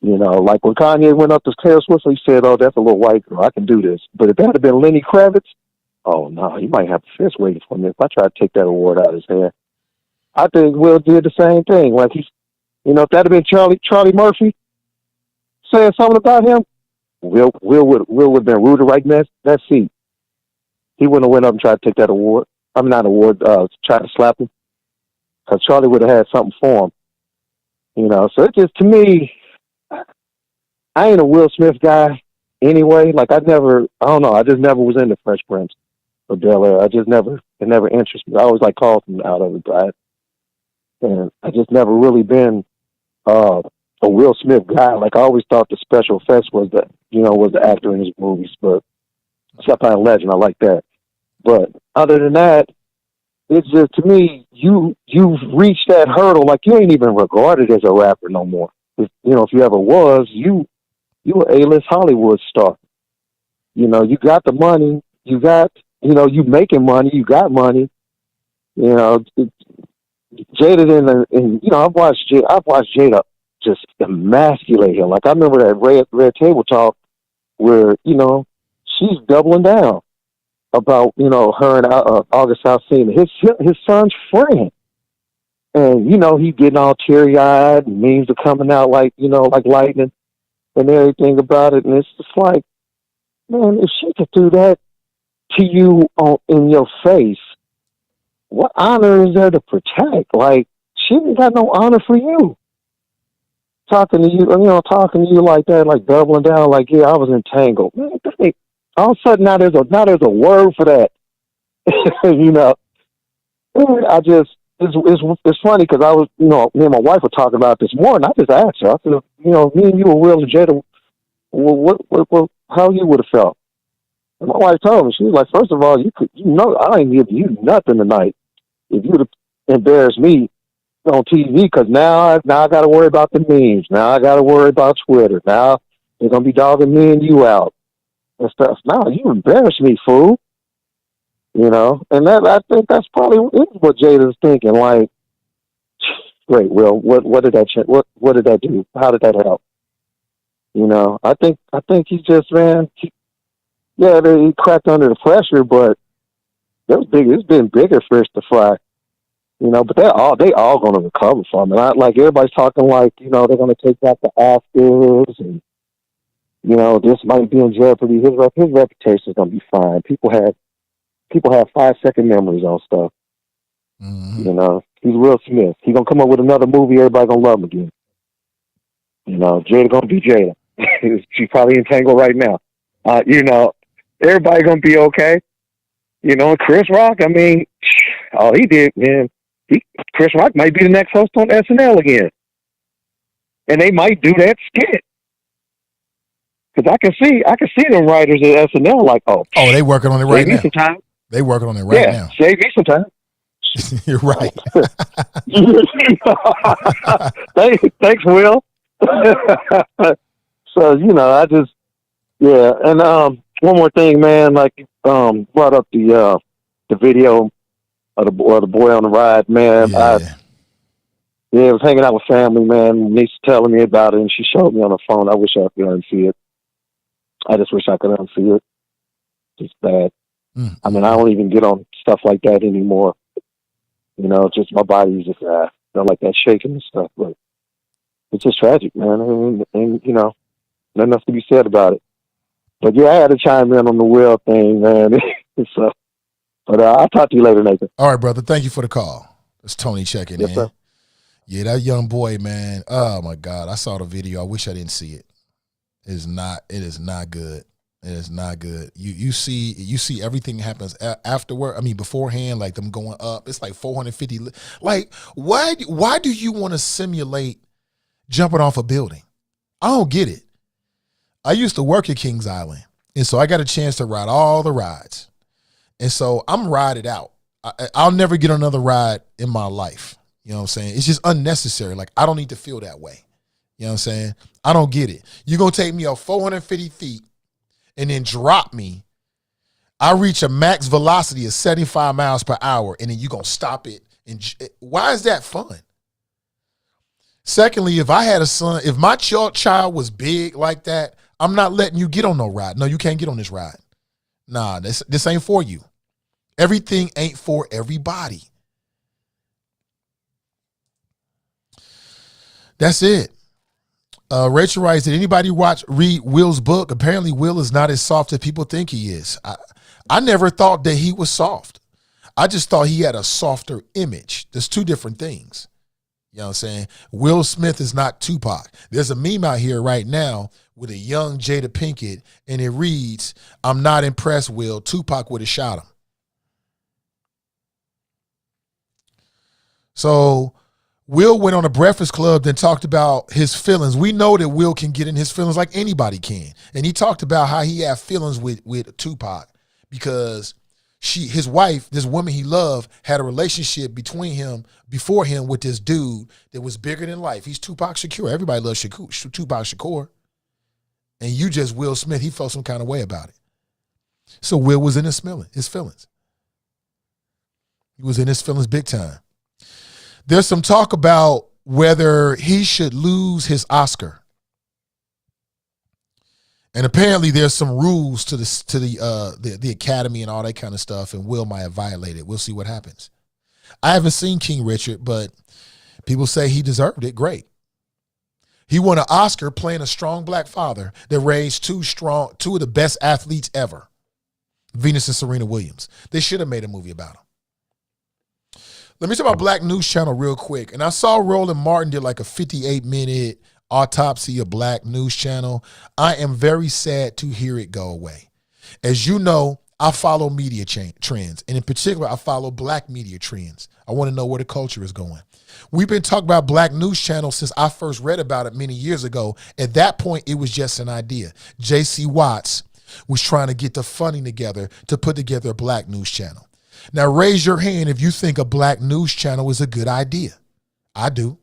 Like when Kanye went up to Taylor Swift, he said, oh, that's a little white girl. I can do this. But if that had been Lenny Kravitz, oh, no, he might have a fist waiting for me if I try to take that award out of his hand. I think Will did the same thing. Like if that had been Charlie Murphy saying something about him, Will would have been rooted right in that seat. He wouldn't have went up and tried to take that award. I'm not award, try to slap him. Because Charlie would have had something for him. So it just, to me, I ain't a Will Smith guy anyway. Like I just never was into Fresh Prince or Bel-Air. It never interested me. I always like Carlton out of it, but I just never really been a Will Smith guy. Like I always thought the special effects was the actor in his movies, but except I'm Legend, I like that. But other than that, it's just, to me, you've reached that hurdle. Like you ain't even regarded as a rapper no more. If you ever was, you an A-list Hollywood star. You got the money, you got you know, you making money, you got money. You know, Jada and you know, I've watched Jada just emasculate him. Like I remember that red table talk where, you know, she's doubling down about, you know, her and August Alsina, his son's friend. And, you know, he getting all teary-eyed and memes are coming out like, you know, like lightning and everything about it. And it's just like, man, if she could do that to you in your face, what honor is there to protect? Like, she ain't got no honor for you. Talking to you like that, like doubling down, like, yeah, I was entangled. Man, all of a sudden now there's a word for that. You know, it's funny because I was, you know, me and my wife were talking about it this morning. I just asked her. I said, you know, me and you were Will and Jada. What how you would have felt? And my wife told me, she was like, first of all, I ain't give you nothing tonight if you'd have embarrassed me on TV, because now I got to worry about the memes. Now I got to worry about Twitter. Now they're gonna be dogging me and you out and stuff. Now you embarrass me, fool. You know, and I think that's probably what Jada's thinking. Like, great, Will, what did that what did that do? How did that help? You know, I think he just he cracked under the pressure, but it's been bigger fish to fry. You know, but they all going to recover from it. Like everybody's talking like, you know, they're going to take back the Oscars, and you know, this might be in jeopardy. His reputation is going to be fine. People have 5-second memories on stuff. Mm-hmm. You know, he's Will Smith. He's gonna come up with another movie. Everybody gonna love him again. You know, Jada gonna be Jada. She's probably entangled right now. You know, everybody gonna be okay. You know, and Chris Rock, I mean, all he did, man, Chris Rock might be the next host on SNL again. And they might do that skit. Because I can see them writers at SNL like, they working on it right now. Some time. They working on it right now. Save me some time. You're right. Thanks, Will. So, you know, and one more thing, man, like brought up the video of the boy on the ride, man. Yeah. I was hanging out with family, man. Niece telling me about it, and she showed me on the phone. I wish I could unsee it. I just wish I could unsee it. It's bad. Mm-hmm. I mean, I don't even get on stuff like that anymore. You know, just my body's just feel like that shaking and stuff. But it's just tragic, man. And you know, nothing else to be said about it. But yeah, I had to chime in on the Will thing, man. But I'll talk to you later, Nathan. All right, brother. Thank you for the call. It's Tony checking in. Sir. Yeah, that young boy, man. Oh my God, I saw the video. I wish I didn't see it. It is not good. It is not good. You see everything happens afterward. I mean, beforehand, like them going up. It's like 450. Like, why do you want to simulate jumping off a building? I don't get it. I used to work at Kings Island, and so I got a chance to ride all the rides. And so I'm riding out. I'll never get another ride in my life. You know what I'm saying? It's just unnecessary. Like, I don't need to feel that way. You know what I'm saying? I don't get it. You're going to take me up 450 feet and then drop me. I reach a max velocity of 75 miles per hour, and then you're going to stop it. And why is that fun? Secondly, if I had a son, if my child was big like that, I'm not letting you get on no ride. No, you can't get on this ride. Nah, this ain't for you. Everything ain't for everybody. That's it. Rachel writes, did anybody read Will's book? Apparently Will is not as soft as people think he is. I never thought that he was soft. I just thought he had a softer image. There's two different things. You know what I'm saying? Will Smith is not Tupac. There's a meme out here right now with a young Jada Pinkett, and it reads, I'm not impressed, Will. Tupac would have shot him. So Will went on a Breakfast Club and talked about his feelings. We know that Will can get in his feelings like anybody can. And he talked about how he had feelings with Tupac because his wife, this woman he loved, had a relationship before him with this dude that was bigger than life. He's Tupac Shakur. Everybody loves Tupac Shakur. And you just Will Smith, he felt some kind of way about it. So Will was in his feelings. He was in his feelings big time. There's some talk about whether he should lose his Oscar. And apparently there's some rules to the Academy and all that kind of stuff, and Will might have violated. We'll see what happens. I haven't seen King Richard, but people say he deserved it. Great. He won an Oscar playing a strong black father that raised two of the best athletes ever, Venus and Serena Williams. They should have made a movie about him. Let me talk about Black News Channel real quick. And I saw Roland Martin did like a 58-minute autopsy of Black News Channel. I am very sad to hear it go away. As you know, I follow media trends, and in particular, I follow black media trends. I want to know where the culture is going. We've been talking about Black News Channel since I first read about it many years ago. At that point, it was just an idea. J.C. Watts was trying to get the funding together to put together a Black News Channel. Now, raise your hand if you think a Black News Channel is a good idea. I do.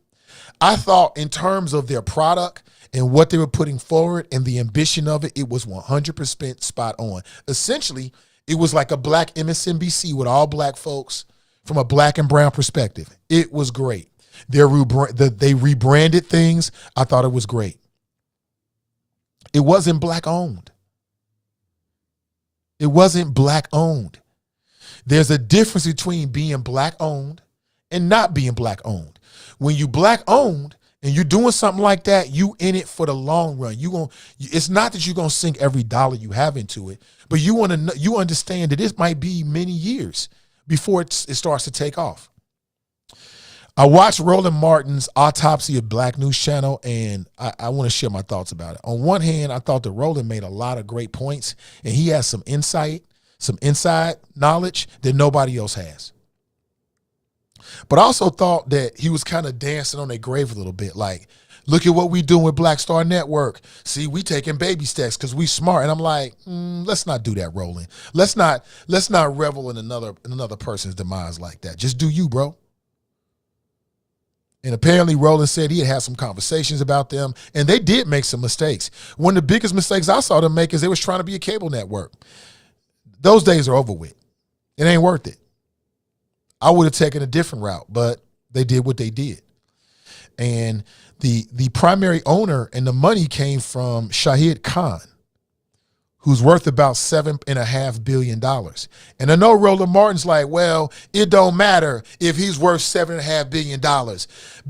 I thought in terms of their product and what they were putting forward and the ambition of it, it was 100% spot on. Essentially, it was like a black MSNBC with all black folks from a black and brown perspective. It was great. They rebranded things. I thought it was great. It wasn't black owned. It wasn't black owned. There's a difference between being black owned and not being black owned. When you black owned and you're doing something like that, you in it for the long run. It's not that you're gonna sink every dollar you have into it, but you understand that this might be many years before it starts to take off. I watched Roland Martin's autopsy of Black News Channel, and I want to share my thoughts about it. On one hand, I thought that Roland made a lot of great points, and he has some insight, some inside knowledge that nobody else has. But I also thought that he was kind of dancing on their grave a little bit. Like, look at what we doing with Black Star Network. See, we taking baby steps because we smart. And I'm like, let's not do that, Roland. Let's not revel in another person's demise like that. Just do you, bro. And apparently Roland said he had some conversations about them, and they did make some mistakes. One of the biggest mistakes I saw them make is they was trying to be a cable network. Those days are over with. It ain't worth it. I would have taken a different route, but they did what they did. And the primary owner and the money came from Shahid Khan, who's worth about $7.5 billion. And I know Roland Martin's like, well, it don't matter if he's worth $7.5 billion.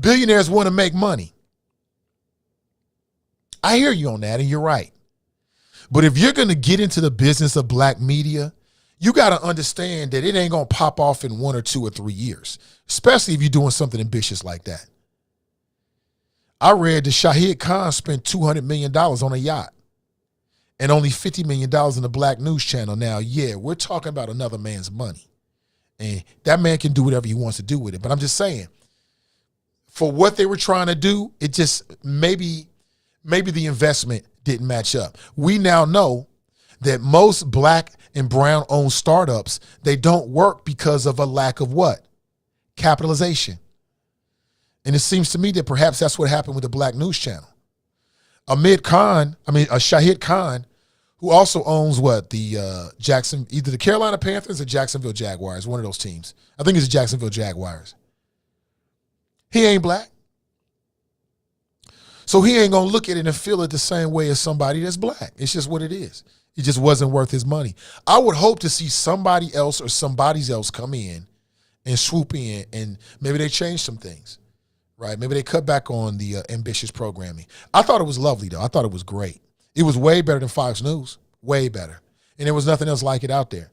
Billionaires want to make money. I hear you on that, and you're right. But if you're going to get into the business of black media, you got to understand that it ain't going to pop off in 1 or 2 or 3 years, especially if you're doing something ambitious like that. I read that Shahid Khan spent $200 million on a yacht and only $50 million in the Black News Channel. Now, yeah, we're talking about another man's money, and that man can do whatever he wants to do with it. But I'm just saying, for what they were trying to do, it just maybe the investment didn't match up. We now know that most black and brown owned startups, they don't work because of a lack of what? Capitalization. And it seems to me that perhaps that's what happened with the Black News Channel. Shahid Khan, who also owns what? Either the Carolina Panthers or Jacksonville Jaguars, one of those teams. I think it's the Jacksonville Jaguars. He ain't black. So he ain't going to look at it and feel it the same way as somebody that's black. It's just what it is. It just wasn't worth his money. I would hope to see somebody else or somebody else come in and swoop in, and maybe they change some things, right? Maybe they cut back on the ambitious programming. I thought it was lovely, though. I thought it was great. It was way better than Fox News, way better. And there was nothing else like it out there.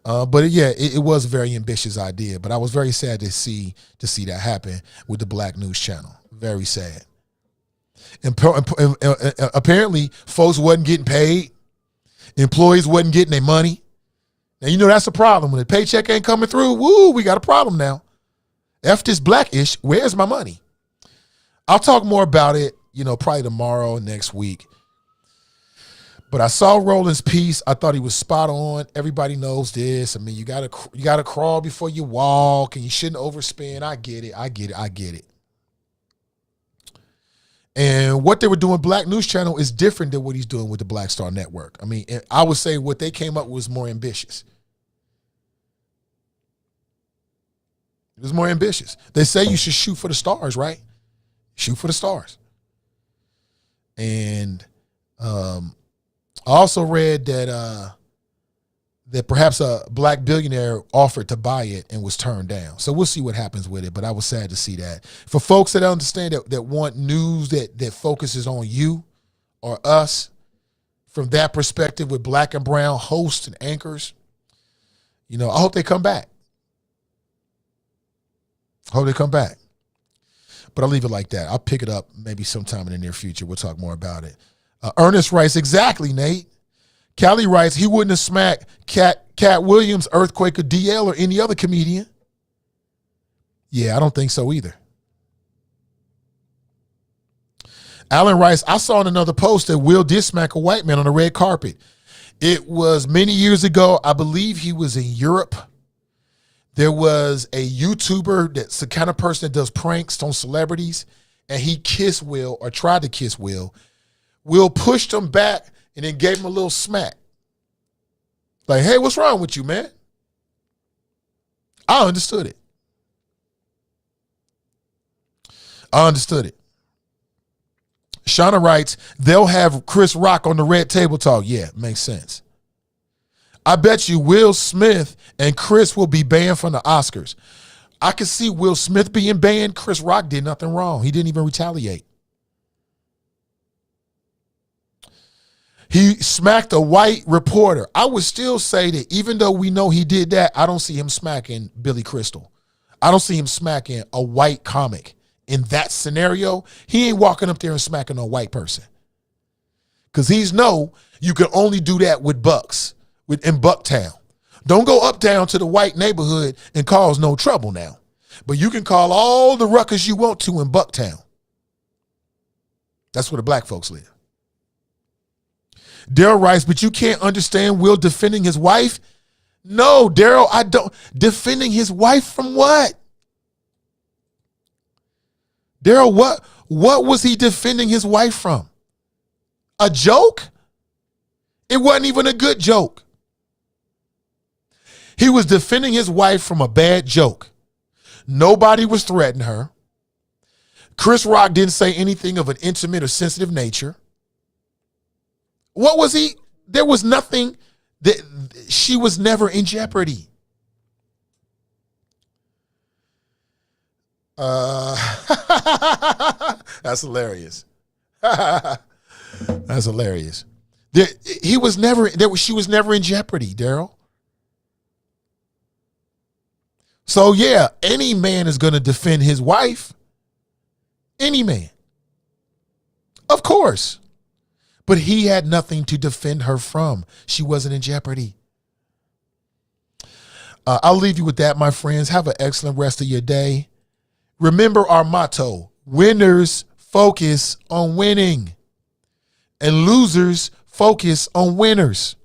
But it was a very ambitious idea. But I was very sad to see that happen with the Black News Channel. Very sad. And apparently, folks wasn't getting paid. Employees wasn't getting their money. Now, you know that's a problem. When the paycheck ain't coming through, woo, we got a problem now. F this blackish, where's my money? I'll talk more about it, probably tomorrow, next week. But I saw Roland's piece. I thought he was spot on. Everybody knows this. I mean, you gotta crawl before you walk, and you shouldn't overspend. I get it. And what they were doing, Black News Channel, is different than what he's doing with the Black Star Network. I mean, I would say what they came up with was more ambitious. It was more ambitious. They say you should shoot for the stars, right? Shoot for the stars. And I also read that that perhaps a black billionaire offered to buy it and was turned down. So we'll see what happens with it, but I was sad to see that. For folks that understand that want news that focuses on you or us from that perspective with black and brown hosts and anchors, I hope they come back. Hope they come back. But I'll leave it like that. I'll pick it up maybe sometime in the near future. We'll talk more about it. Ernest writes, exactly, Nate. Callie writes, he wouldn't have smacked Cat Williams, Earthquake, or DL, or any other comedian. Yeah, I don't think so either. Alan writes, I saw in another post that Will did smack a white man on the red carpet. It was many years ago. I believe he was in Europe. There was a YouTuber that's the kind of person that does pranks on celebrities, and he kissed Will, or tried to kiss Will. Will pushed him back and then gave him a little smack. Like, hey, what's wrong with you, man? I understood it. Shauna writes, they'll have Chris Rock on the Red Table Talk. Yeah, makes sense. I bet you Will Smith and Chris will be banned from the Oscars. I could see Will Smith being banned. Chris Rock did nothing wrong. He didn't even retaliate. He smacked a white reporter. I would still say that even though we know he did that, I don't see him smacking Billy Crystal. I don't see him smacking a white comic. In that scenario, he ain't walking up there and smacking a white person. Because he's you can only do that with bucks in Bucktown. Don't go uptown to the white neighborhood and cause no trouble now. But you can call all the ruckus you want to in Bucktown. That's where the black folks live. Daryl writes, but you can't understand Will defending his wife? No, Daryl, I don't. Defending his wife from what? Daryl, what was he defending his wife from? A joke? It wasn't even a good joke. He was defending his wife from a bad joke. Nobody was threatening her. Chris Rock didn't say anything of an intimate or sensitive nature. What was he? There was nothing that she was never in jeopardy. That's hilarious. That's hilarious. She was never in jeopardy, Daryl. So yeah, any man is going to defend his wife. Any man. Of course. But he had nothing to defend her from. She wasn't in jeopardy. I'll leave you with that, my friends. Have an excellent rest of your day. Remember our motto: winners focus on winning, and losers focus on winners.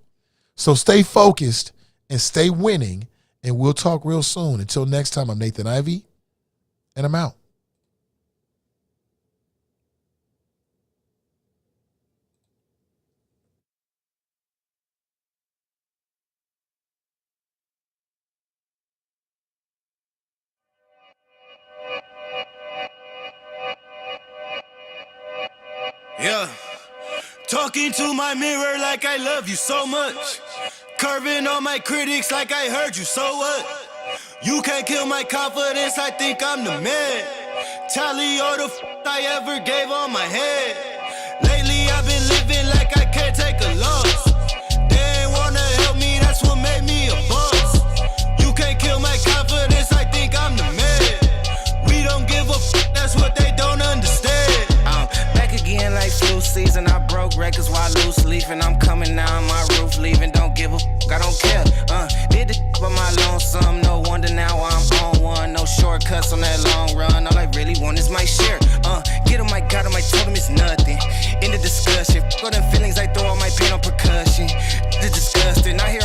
So stay focused and stay winning, and we'll talk real soon. Until next time, I'm Nathan Ivey, and I'm out. Yeah, talking to my mirror like I love you so much. Curving on my critics like I heard you, so what? You can't kill my confidence, I think I'm the man. Tally all the I ever gave on my head. Lately I've been living like I can't take a loss. They ain't wanna help me, that's what made me a boss. You can't kill my confidence, I think I'm the man. We don't give a that's what they don't understand. Again like flu season, I broke records while loose leafing. I'm coming down my roof, leaving. Don't give a I don't care. Did the by my lonesome. No wonder now I'm